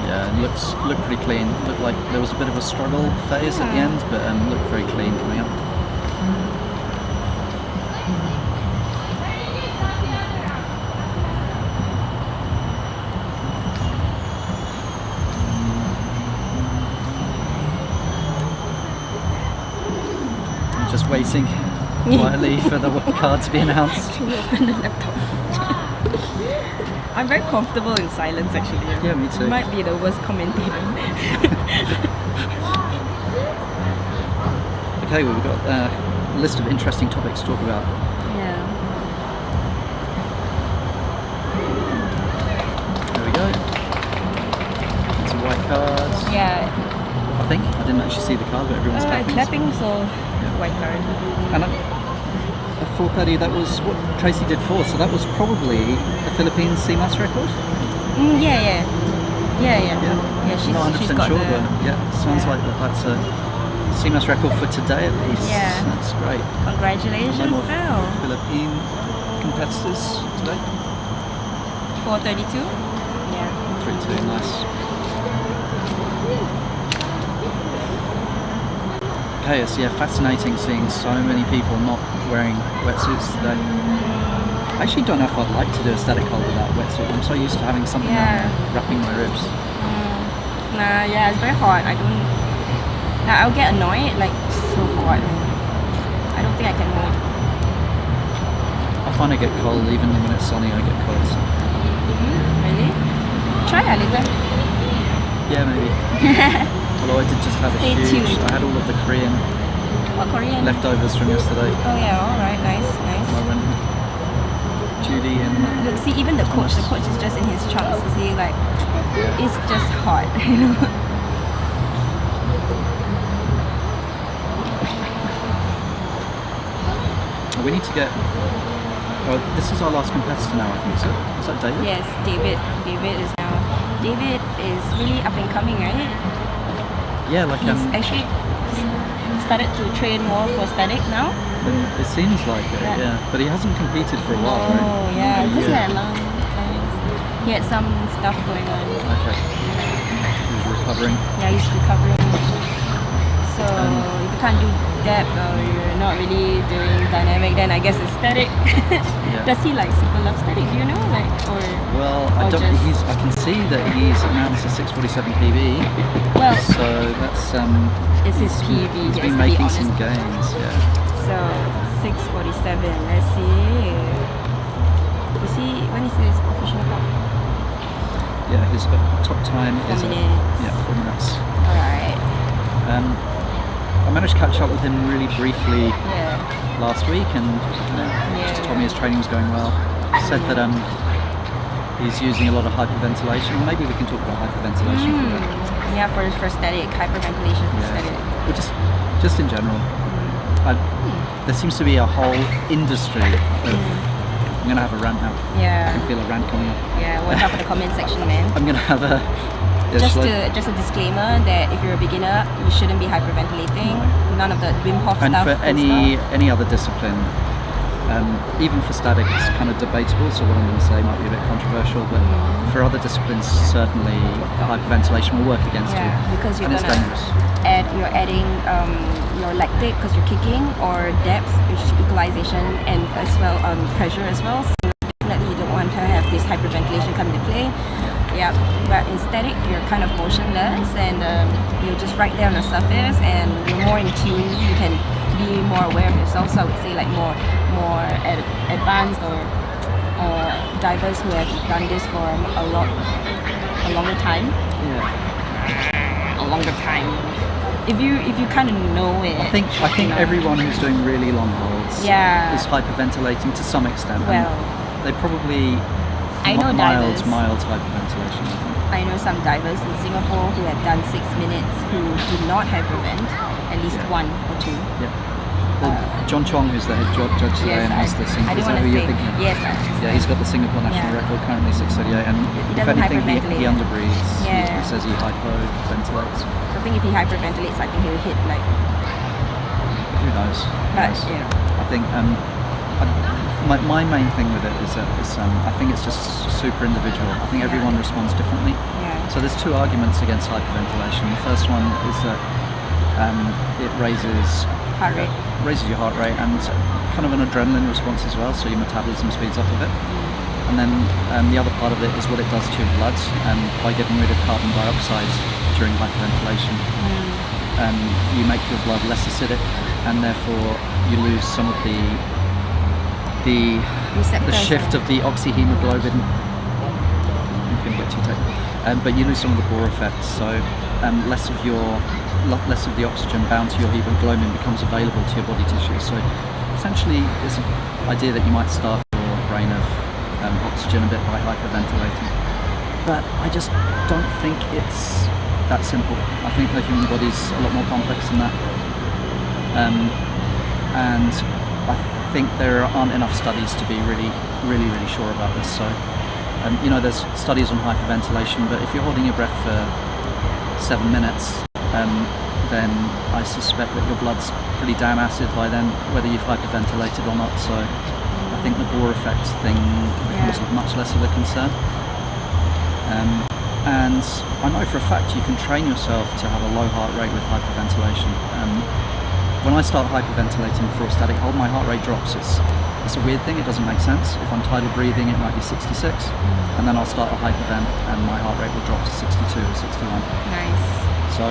Yeah, it looked pretty clean. Looked like there was a bit of a struggle phase at the end, but looked very clean coming up. I'm just waiting quietly for the card to be announced. Can you open the laptop? I'm very comfortable in silence actually. Yeah, me too. Might be the worst commentator. Okay, well, we've got a list of interesting topics to talk about. Yeah. There we go. Some white cards. Yeah. I think. I didn't actually see the card, but everyone's clapping. Clapping, so white card. And at 4:30, that was what Tracy did 4, so that was probably the Philippines CMAS record? Yeah. Yeah, she's Not 100% she's got sure, the, but yeah, sounds like that's a CMAS record for today at least. Yeah. That's great. Congratulations, No more Phil. Philippine competitors today. 4:32. Yeah. 3-2, nice. Okay, it's fascinating seeing so many people not wearing wetsuits today. I actually don't know if I'd like to do a static hold without a wetsuit. I'm so used to having something wrapping my ribs. Nah, yeah, it's very hot. I'll get annoyed, like so hot. I don't think I can hold. I find I get cold even when it's sunny. I get cold. So. Really? Try a little. Yeah, maybe. Although I did just have Stay tuned. I had all of the Korean What Korean? Leftovers from yesterday. Oh yeah, alright, nice. Lauren, Judy, and Look, see, even the coach is just in his trunks. You see, like, it's just hot, you know. we need to get. Oh, this is our last competitor now, I think. Is that David? Yes, David. David is really up and coming, right? Yeah, like He's actually started to train more for static now. It seems like it, Yeah. yeah. But he hasn't competed for a while, right? Oh yeah, because he Yeah. had long times. He had some stuff going on. Okay. He's recovering. Yeah, he's recovering. So if you can't do depth or you're not really doing dynamic, then I guess it's static. Does he like super love static? Do you know, like, or Well, I or don't. just- I can see that he's announced a 647 PB. well, So that's it's his PB. He's yes, been to be making honest. some gains. Yeah. So 647. Let's see. You see, when is his official top? Yeah. His top time 4 is minutes. 4 minutes. All right. I managed to catch up with him really briefly Yeah. last week, and just told me his training was going well. Said that he's using a lot of hyperventilation. Or maybe we can talk about hyperventilation for that. Yeah, for static, hyperventilation for static. But just in general, there seems to be a whole industry of. I'm gonna have a rant now. I Yeah. can feel a rant coming up. Yeah. Watch out for the comment section, man. I'm gonna have a. Yeah, Just shall I- a disclaimer that if you're a beginner, you shouldn't be hyperventilating. None of the Wim Hof and stuff. for and any other discipline, even for static, it's kind of debatable. So what I'm going to say might be a bit controversial, but for other disciplines, certainly hyperventilation will work against Yeah, you, because you're and it's gonna dangerous. you're adding your lactic because you're kicking, or depth, which is equalization, and as well pressure as well. So definitely you don't want to have this hyperventilation come into play. Yeah, but in static you're kind of motionless, and you're just right there on the surface, and you're more in tune. You can be more aware of yourself. So I would say like more advanced or divers who have done this for a longer time. Yeah. A longer time. If you kind of know it. I think everyone who's doing really long holds Yeah. is hyperventilating to some extent. and Well, they probably I know mild divers. hyperventilation. I think. I know some divers in Singapore who have done 6 minutes who do not hypervent, at least Yeah. one or two. Yeah. Well, John Chong, who's the head judge today, and has this. I Is didn't that want who to you're say. thinking of? Yes, Yeah, he's got the Singapore national Yeah. record, currently 638, and if doesn't anything, he hyperventilate. underbreathes. Yeah. He says he hypoventilates. So I think if he hyperventilates, I think he'll hit like. Who knows? But you know, I think my main thing with it is that I think it's just super individual. I think everyone responds differently. yeah. So there's two arguments against hyperventilation. The first one is that it raises Heart rate. raises your heart rate and kind of an adrenaline response as well, so your metabolism speeds up a bit. And then the other part of it is what it does to your blood by getting rid of carbon dioxide during hyperventilation. You make your blood less acidic, and therefore you lose some of the Receptors. shift of the oxyhemoglobin. I'm going to get too technical, but you lose some of the Bohr effect. So less of the oxygen bound to your hemoglobin becomes available to your body tissue. So essentially, it's an idea that you might starve your brain of oxygen a bit by hyperventilating. But I just don't think it's that simple. I think the human body's a lot more complex than that. And I think there aren't enough studies to be really sure about this. So, there's studies on hyperventilation, but if you're holding your breath for 7 minutes, then I suspect that your blood's pretty damn acid by then, whether you've hyperventilated or not. So I think the Bohr effect thing becomes much less of a concern. And I know for a fact you can train yourself to have a low heart rate with hyperventilation. When I start hyperventilating for a static hold, my heart rate drops. It's a weird thing, it doesn't make sense. If I'm tidal breathing, it might be 66, and then I'll start a hypervent and my heart rate will drop to 62 or 61. Nice. So,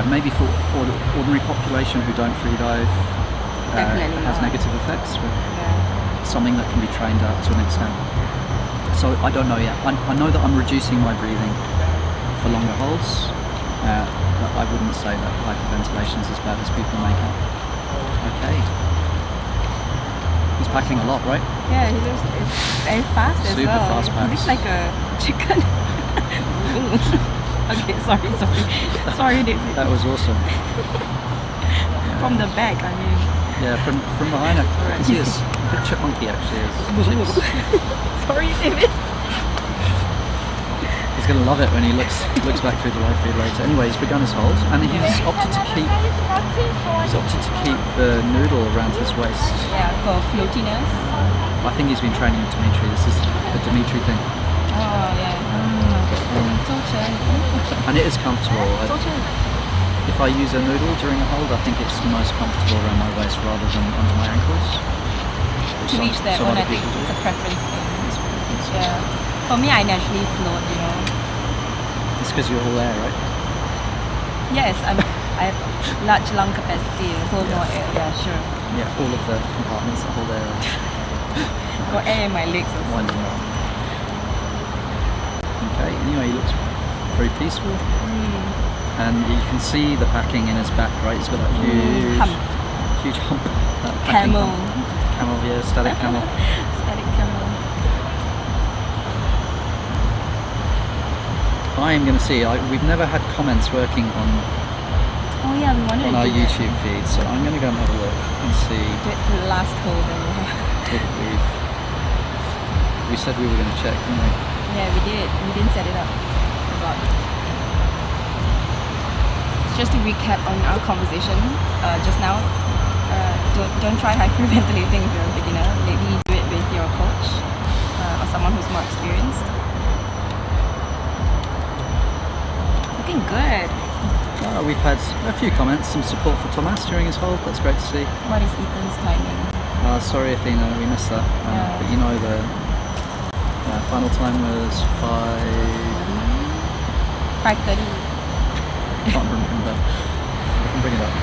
maybe for ordinary population who don't freedive, Definitely has not. negative effects, but Yeah. something that can be trained out to an extent. So I don't know yet. I know that I'm reducing my breathing for longer holds. but I wouldn't say that hyperventilation is as bad as people make it. Okay. He's packing a lot, right? Yeah, he looks very fast as Super well. fast He packs. looks like a chicken. Okay, sorry, David. That was awesome. From the back, I mean. Yeah, from behind, I can see it's a bit chipmunky actually. Sorry, David. He's gonna love it when he looks back through the live feed later. Anyway, he's begun his hold, and he's opted to keep the noodle around his waist. Yeah, for floatiness. I think he's been training with Dimitri. This is the Dimitri thing, Oh, yeah. and it is comfortable. If I use a noodle during a hold, I think it's most comfortable around my waist rather than under my ankles. To reach that Some one, other I think people do. it's a preference thing. It's a preference. Yeah. For me, I naturally float, you know. It's because you're all air, right? Yes, I have large lung capacity, hold more air. Yeah, sure. Yeah, all of the compartments that hold air. Got air in my legs also. Why not? Okay, anyway, he looks very peaceful. And you can see the packing in his back, right? He's got that huge hump. That packing Camel. hump. Camel, yeah, static camel. Static camel. I am going to see, we've never had comments working on Oh yeah, we wanted our to do YouTube feed, so I'm going to go and have a look and see that. Do it for the last hold and we'll have. if we said we were going to check, didn't we? Yeah, we did. We didn't set it up. Forgot. Just to recap on our conversation just now, don't try hyperventilating if you're a beginner. Maybe do it with your coach or someone who's more experienced. Looking good. We've had a few comments, some support for Thomas during his hold. That's great to see. What is Ethan's timing? Sorry, Athena, we missed that. Yeah. But you know the final time was 5:30. Can't remember. I can bring it up.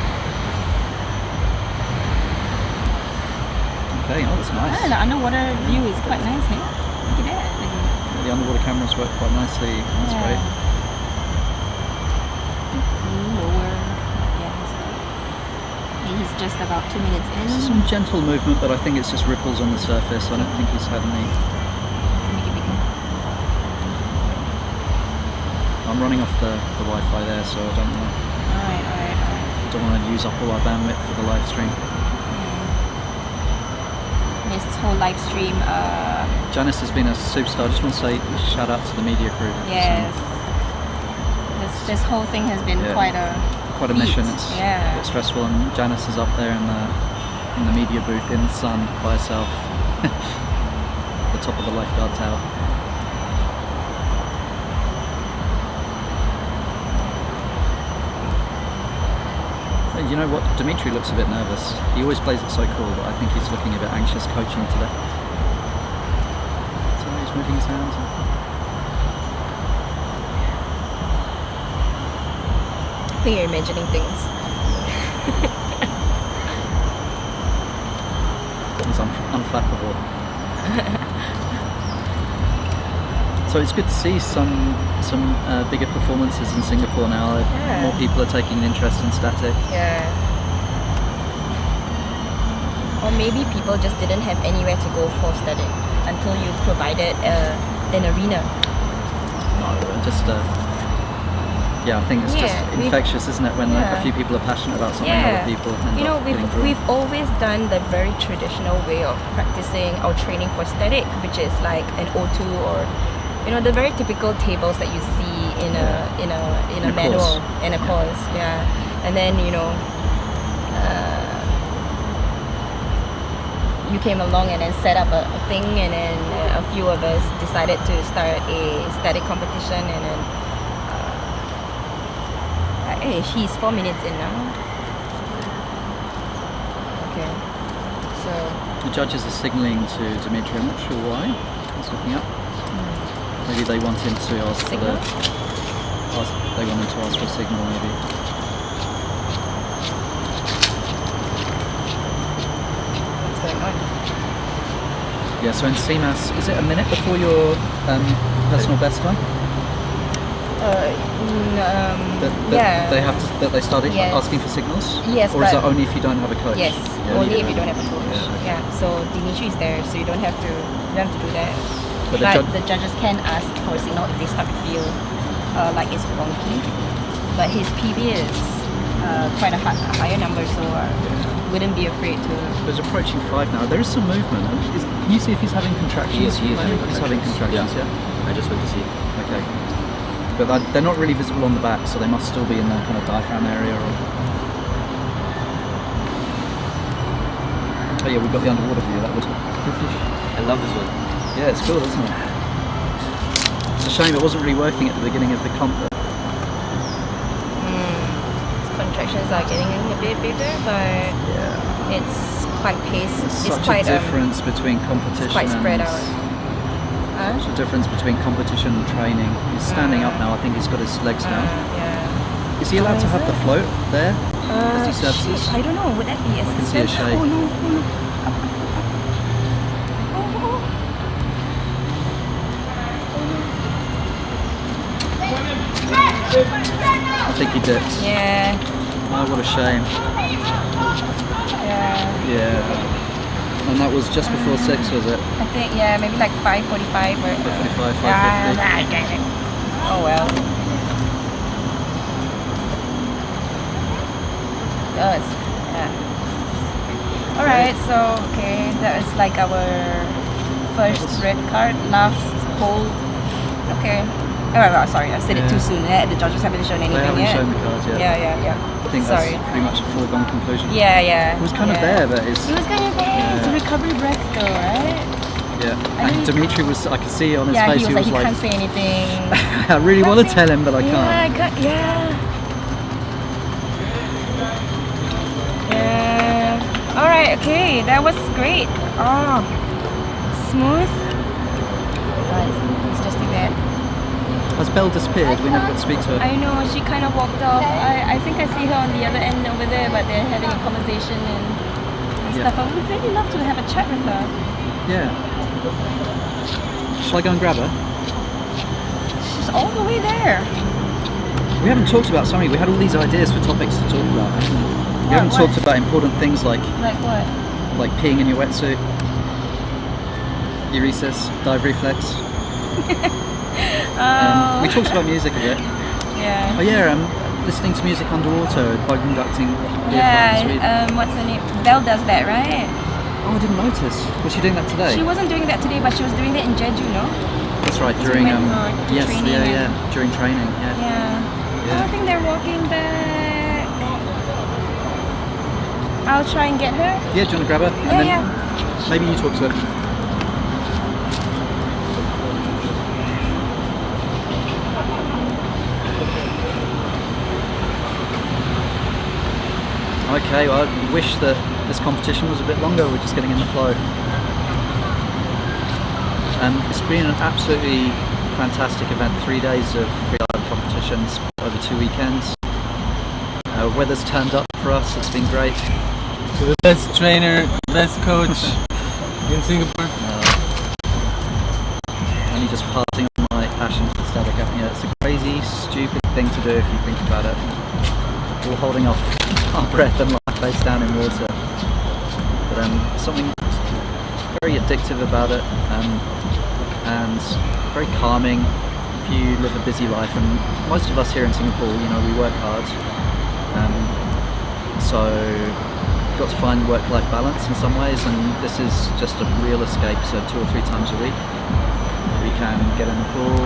Okay, oh, that's nice. Yeah, the underwater view is quite nice, hey? Look at that. The underwater cameras work quite nicely. That's Yeah. great. Lower. Yeah, he's just about 2 minutes in. Some gentle movement, but I think it's just ripples on the surface. I don't think he's had any. I'm running off the Wi-Fi there, so I don't want to use up all our bandwidth for the live stream. This whole live stream. Janice has been a superstar. I just want to say shout out to the media crew. Yes. This whole thing has been Yeah. quite a feat. Mission. It's a Yeah. bit stressful, and Janice is up there in the media booth in the sun by herself, the top of the lifeguard tower. You know what? Dimitri looks a bit nervous. He always plays it so cool, but I think he's looking a bit anxious coaching today. So he's moving his hands. I think you're imagining things. It's unflappable. So it's good to see some bigger performances in Singapore now. Yeah. More people are taking an interest in static. Yeah. Or maybe people just didn't have anywhere to go for static until you provided an arena. Yeah, I think it's just infectious, isn't it? When a few people are passionate about something, other people end you know, up getting drawn. we've always done the very traditional way of practicing or training for static, which is like an O2 or the very typical tables that you see in a manual course. in a course. Yeah, and then you came along and then set up a thing, and then a few of us decided to start a static competition, and then. Hey, she's 4 minutes in now. Okay, so The judges are signalling to Dimitri. I'm not sure why. He's looking up. Maybe they want him to ask for Signal? They want him to ask for a signal, maybe. what's going on? Yeah. So in CMAS, is it a minute before your personal best time? Yeah. They have to, that they started Yes. asking for signals? Yes, Or is but- that only if you don't have a coach? Yes, Yeah, only if do you don't have a coach. Yeah, Yeah, okay. so Dimitri is there, so you don't have to do that. But But, the the judges can ask for a signal if they start to feel like it's wonky. But his PB is quite a higher number, so wouldn't be afraid to. He's approaching 5 now. There is some movement. Can you see if he's having contractions? He is having He's having contractions. contractions, yeah? I just went to see. Okay. But they're not really visible on the back, so they must still be in that kind of diaphragm area. Or... Oh yeah, we've got the underwater view. That would. I love this one. Yeah, it's cool, isn't it? It's a shame it wasn't really working at the beginning of the comp. Contractions are getting a bit bigger, but Yeah. it's quite paced. There's It's such quite a difference between competition. quite spread and, out. Such a difference between competition and training. He's standing up now. I think he's got his legs down. Yeah. Is he allowed to is have it? the float there? As he surfaces? I don't know. Would that be a can see a shape. Oh no! Oh no! Oh, I think he dips. yeah. Oh, what a shame. Yeah. Yeah. And that was just before 6, was it? I think maybe like 5:45 or 5:45, 5:50. I get it. Oh well. Does. Yeah. Alright, so okay, that was like our first red card, last hold. Okay. Oh, sorry, I said it too soon. The judges haven't shown anything They haven't yet. shown the cards yet. Yeah. I think Sorry. that's pretty much a foregone conclusion. Yeah. He was kind of there, but it's... He was kind of there. It's a recovery breath though, right? Yeah. And Dimitri was... I could see on his Yeah, face, he was like, he can't say anything. I really want to tell him, but I can't. Yeah. Alright, okay, that was great. Oh, smooth. It's just too bad. Has Belle disappeared? We never got to speak to her. I know, she kind of walked off. I think I see her on the other end over there, but they're having a conversation and Yeah. stuff. I would really love to have a chat with her. Yeah. Shall I go and grab her? She's all the way there. We haven't talked about something. We had all these ideas for topics to talk about. We haven't What? talked about important things like Like what? peeing in your wetsuit, uresis, dive reflex. We talked about music a bit. Yeah. Oh yeah, listening to music underwater, bug conducting earphones. Yeah, what's her name? Belle does that, right? Oh, I didn't notice. Was she doing that today? She wasn't doing that today, but she was doing that in Jeju, no? That's right, It's during when for yes, training yeah, and- during training, yeah. Yeah. I don't think they're walking back. I'll try and get her. Yeah, do you want to grab her? And then Yeah. maybe you talk to her. Okay, well, I wish that this competition was a bit longer. We're just getting in the flow. It's been an absolutely fantastic event. 3 days of freedive competitions over 2 weekends. Weather's turned up for us. It's been great. So the best trainer, best coach in Singapore. Only just passing on my passion for static apnea. It's a crazy, stupid thing to do if you think about it. All holding off our breath and lie face down in water. But something very addictive about it, and very calming if you live a busy life. And most of us here in Singapore, we work hard. So got to find work-life balance in some ways, and this is just a real escape. So 2 or 3 times a week we can get in the pool,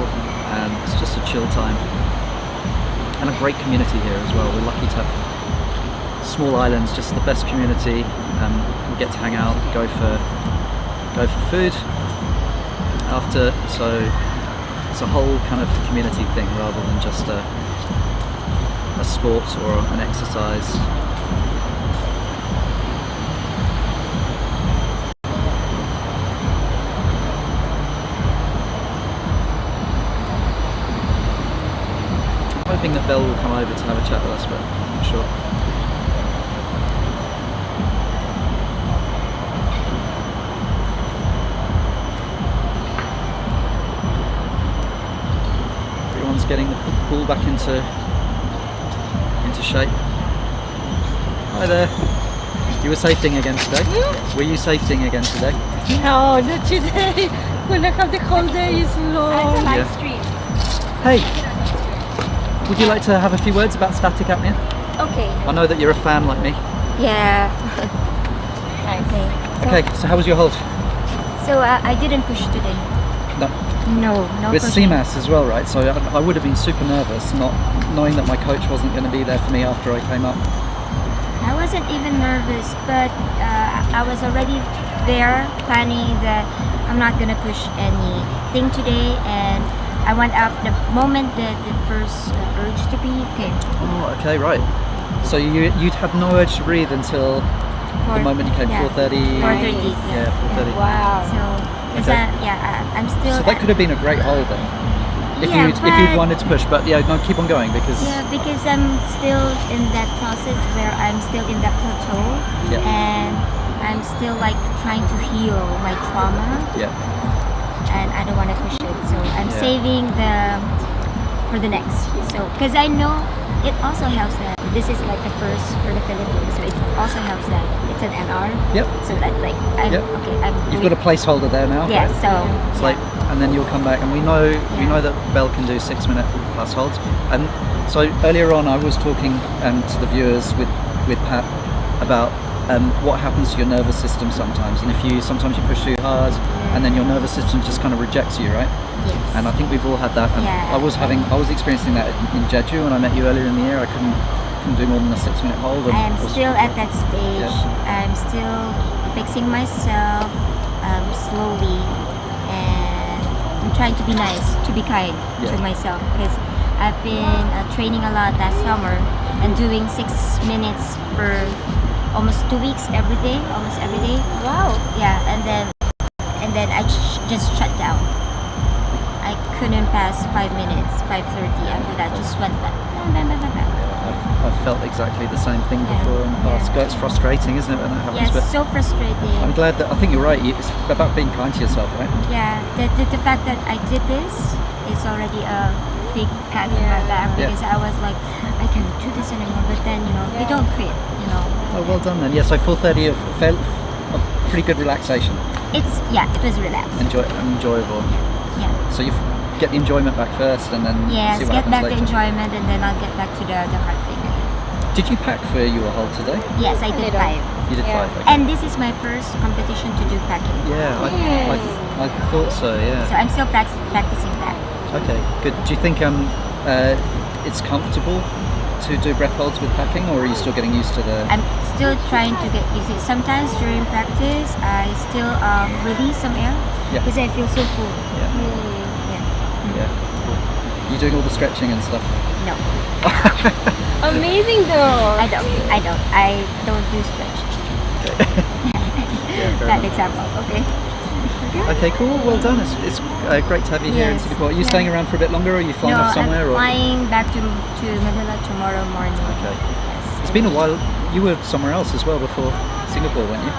and it's just a chill time. And a great community here as well. We're lucky to have small islands, just the best community. We get to hang out, go for food after, so it's a whole kind of community thing rather than just a sport or an exercise. I'm hoping that Belle will come over to have a chat with us, but I'm not sure. Everyone's getting the pool back into shape. Hi there. You were safetying again today? Were you safetying again today? No, not today. When I have the whole day is long. It's a live Yeah. stream. Hey, would you like to have a few words about static apnea? Okay. I know that you're a fan like me. Yeah. Okay. Okay, so how was your hold? So I didn't push today. No. No With pushing. CMAS as well, right? So I would have been super nervous, not knowing that my coach wasn't going to be there for me after I came up. I wasn't even nervous, but I was already there planning that I'm not gonna push anything today, and I went up the moment that the first urge to breathe came. Oh, okay, right. So you'd had no urge to breathe until the moment you came, yeah. 4:30. 4:30. Yeah, 4:30. Wow. So, cause Okay. I'm still. So that could have been a great hold then, if Yeah, if you'd but- wanted to push. But yeah, no, keep on going because Yeah, because I'm still in that process where I'm still in that plateau, Yeah. and I'm still like trying to heal my trauma, yeah, and I don't want to push it. So I'm Yeah. saving for the next. So because I know it also helps that this is like the first for the Philippines, so it also helps that it's an NR. yep. So that like I'm Yep. okay. I'm You've got a placeholder there now. yeah. right? So It's like, and then you'll come back, and we know Yeah. that Belle can do 6-minute plus holds. And so earlier on, I was talking to the viewers with Pat about what happens to your nervous system sometimes, and if sometimes you push too hard, and then your nervous system just kind of rejects you, right? yes. And I think we've all had that. And Yeah. I was experiencing that in Jeju when I met you earlier in the year. I couldn't do more than a 6-minute hold. And I'm it was- still at that stage. Yeah. I'm still fixing myself slowly, and I'm trying to be nice, to be kind Yeah. to myself, because I've been training a lot last summer and doing 6 minutes for almost 2 weeks every day, almost every day. Wow. Yeah, and then I just shut down. I couldn't pass 5 minutes, 5:30. After that, just went back. I've felt exactly the same thing Yeah. before in the past. Yeah. It's frustrating, isn't it, when that happens? Yeah, But it's so frustrating. I'm glad that I think you're right. It's about being kind to yourself, right? Yeah, the fact that I did this is already a big pat on my back, Yeah. because I was like, I can't do this anymore. But then, you don't quit, Oh, well done then. Yeah, so 4:30 of pretty good relaxation, it was relaxed. enjoyable. Yeah. So you get the enjoyment back first, and then Yes, see what get happens back the later. enjoyment, and then I'll get back to the hard thing again. Did you pack for your hold today? Yes, I did 5. You did Yeah. 5. Okay. And this is my first competition to do packing. Yeah, I thought so. So Yeah. I'm still practicing that. Okay, good. Do you think it's comfortable to do breath holds with packing, or are you still getting used to the? I'm still trying to get used to it. Sometimes during practice, I still release some air Yeah. because I feel so full. Yeah. Yeah. Yeah. Cool. You doing all the stretching and stuff? No, Amazing though. I don't do stretch. Yeah, fair That enough. example. Okay. Okay, cool. Well done. It's great to have you here in Yes. Singapore. Are you Yeah. staying around for a bit longer, or are you flying No, off somewhere? I'm or? flying back to Manila tomorrow morning. Okay. Yes. It's been a while. You were somewhere else as well before Singapore, weren't you?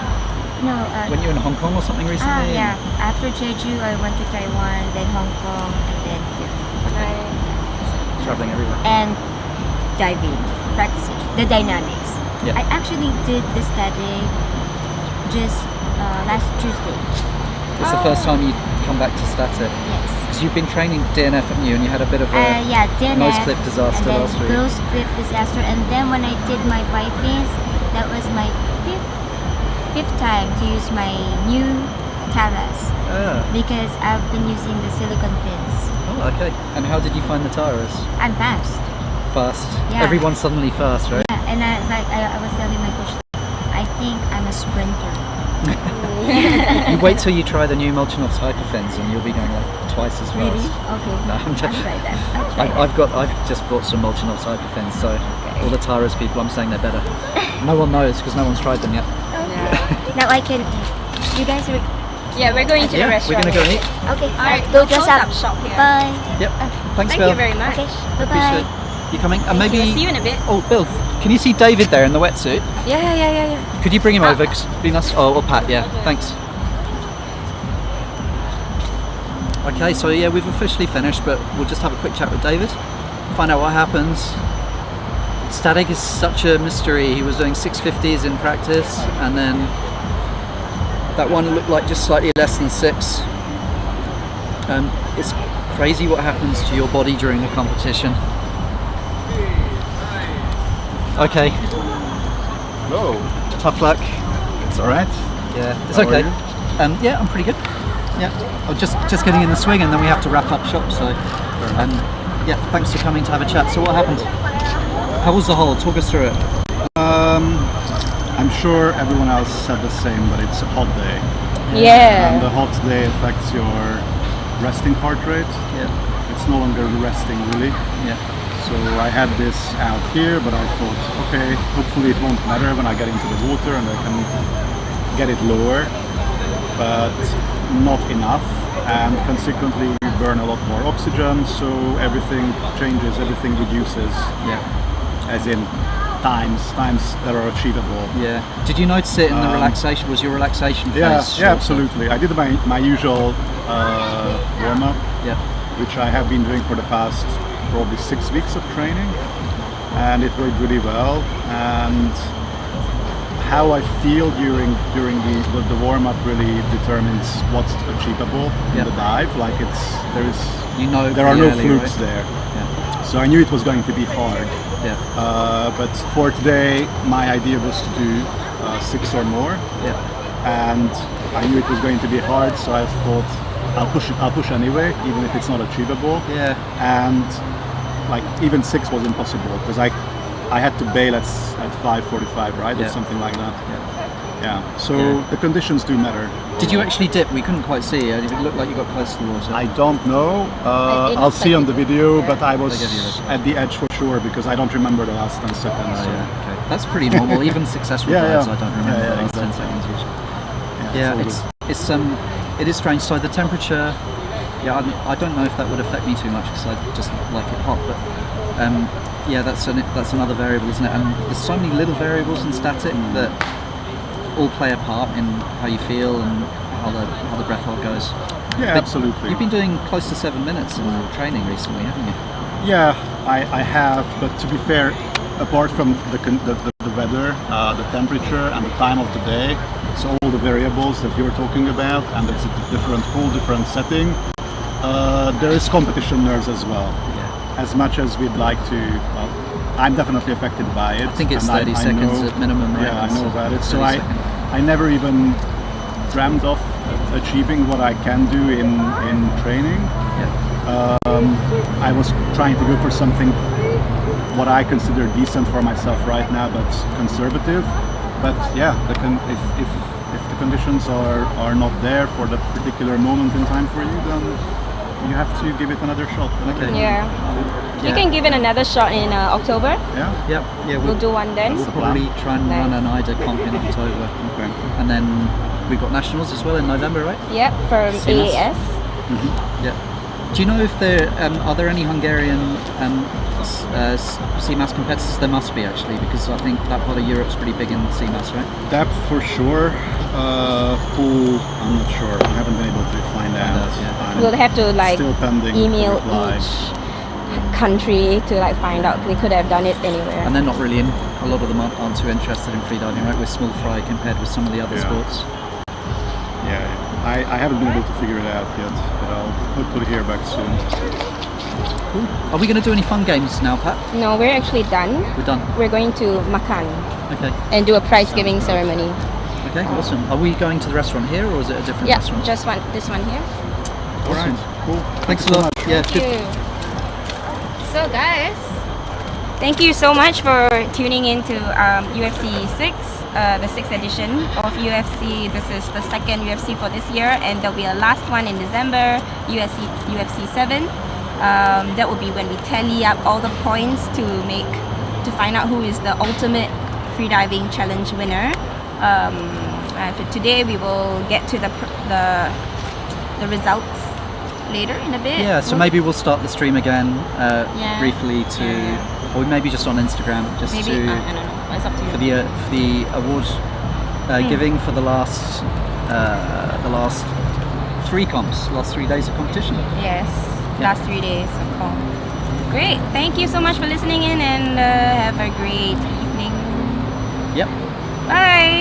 No. Weren't you in Hong Kong or something recently? Yeah. After Jeju, I went to Taiwan, then Hong Kong, and then here. Traveling everywhere. And diving, practicing the dynamics. Yeah. I actually did the static just last Tuesday. It's the first time you come back to static. Yes. Because you've been training DNF, haven't you? And you had a bit of a Yeah, DNF, nose clip disaster and then last week. Nose clip disaster, and then when I did my bipins, that was my fifth time to use my new Taras, Ah, because I've been using the silicone fins. oh, okay. And how did you find the Taras? I'm fast. Fast. Yeah. Everyone's suddenly fast, right? Yeah, and I was telling my coach, I think I'm a sprinter. You wait till you try the new Molchanov's hyperfins, and you'll be going like twice as fast. Really? Okay. No, I'm I'll just. try that. I'll try that. I've just bought some Molchanov's hyperfins, so all the Taras people, I'm saying they're better. No one knows because no one's tried them yet. Now I can. You guys are. Yeah, we're going to the Yeah, we're restaurant. gonna go and eat. Okay. Alright, Go dress close up. up shop here. Bye. Yep. Thanks, Thank Bill. you very much. Okay. Bye Appreciate bye. you coming. And maybe. See you in a bit. Oh, Bill, can you see David there in the wetsuit? Yeah. Could you bring him over? 'Cause it'd be nice. Oh, or Pat, yeah. Thanks. Okay, so yeah, we've officially finished, but we'll just have a quick chat with David. find out what happens. Static is such a mystery. He was doing 650s in practice, and then that one looked like just slightly less than 6. It's crazy what happens to your body during a competition. Okay. Hello. Tough luck. It's alright. Yeah, it's How are okay. you? Yeah, I'm pretty good. Yeah, I'm just getting in the swing, and then we have to wrap up shop. So, yeah, thanks for coming to have a chat. So, what happened? How was the hole? Talk us through it. I'm sure everyone else said the same, but it's a hot day. Yeah. And the hot day affects your resting heart rate. Yeah, It's no longer resting really. yeah, So I had this out here, but I thought, okay, hopefully it won't matter when I get into the water and I can get it lower, but not enough. And consequently you burn a lot more oxygen, so everything changes, everything reduces, yeah, as in times that are achievable. yeah. Did you notice it in the relaxation? Was your relaxation phase? Yeah, shorter? absolutely. I did my usual warm-up, Yeah, which I have been doing for the past probably 6 weeks of training, and it worked really well. And how I feel during the warm-up really determines what's achievable in the dive. Like there are no early, flukes right? there. Yeah, So I knew it was going to be hard. yeah, But for today, my idea was to do 6 or more. yeah, And I knew it was going to be hard, so I thought I'll push anyway, even if it's not achievable. yeah. And like even 6 was impossible because I had to bail at 5:45, right, Yeah. or something like that. Yeah. So Yeah. the conditions do matter. Did you actually dip? We couldn't quite see. It looked like you got close to the water. I don't know. It I'll looks see like on the video, but I was They gave you this. at the edge for sure because I don't remember the last 10 seconds. Oh, so. yeah, okay. That's pretty normal. Even successful Yeah, dives, yeah. I don't remember Yeah, the last 10 exactly. seconds usually. Yeah, It is strange. So the temperature, I don't know if that would affect me too much because I just like it hot. But yeah, that's another variable, isn't it? And there's so many little variables in static that all play a part in how you feel and how the breath hold goes. Yeah, But absolutely. You've been doing close to 7 minutes in training recently, haven't you? Yeah, I have, but to be fair, apart from the weather, the temperature and the time of the day, so all the variables that you're talking about, and it's a whole different setting, there is competition nerves as well. Yeah. As much as we'd like to, well, I'm definitely affected by it. I think it's and 30 I seconds know- at minimum, right? Yeah, I know about it. So 30 I seconds. never even dreamt of achieving what I can do in training. Yeah. I was trying to go for something what I consider decent for myself right now, but conservative. But yeah, if the conditions are not there for the particular moment in time for you, then you have to give it another shot. Okay. Yeah. You Yeah. can give it another shot in October. Yeah. Yeah, We'll do one then. We'll probably try and run Nice. an IDA comp in October. Okay. And then we've got nationals as well in November, right? Yep, from CMAS. AAS. Yeah. Do you know if there are there any Hungarian CMAS competitors? There must be actually, because I think that part of Europe's pretty big in CMAS, right? Depth for sure. Pool, I'm not sure. I haven't been able to find out. yeah. I'm We'll have to like still pending email reply. each country to like find out. They could have done it anywhere. And they're not really a lot of them aren't too interested in freediving, right? We're small fry compared with some of the other Yeah. sports. Yeah, I haven't been able to figure it out yet, but I'll hopefully hear back soon. Cool. Are we going to do any fun games now, Pat? No, we're actually done. We're done. We're going to Makan Okay. and do a prize giving ceremony. Okay. Awesome. Are we going to the restaurant here, or is it a different Yeah, restaurant? just this one here. All right, cool. Thanks a you so lot. much. Yeah. Thank Good. you. So guys, thank you so much for tuning in to UFC 6, the 6th edition of UFC. This is the second UFC for this year, and there'll be a last one in December, UFC 7. That will be when we tally up all the points to find out who is the ultimate freediving challenge winner. For today, we will get to the results later in a bit. Yeah. So maybe we'll start the stream again Yeah. briefly to, Yeah. or maybe just on Instagram, just maybe to I don't know. It's up to you. for the award giving for the last 3 comps, last 3 days of competition. Yes, Yeah. last 3 days of comp. Great. Thank you so much for listening in, and have a great evening. Yep. Bye.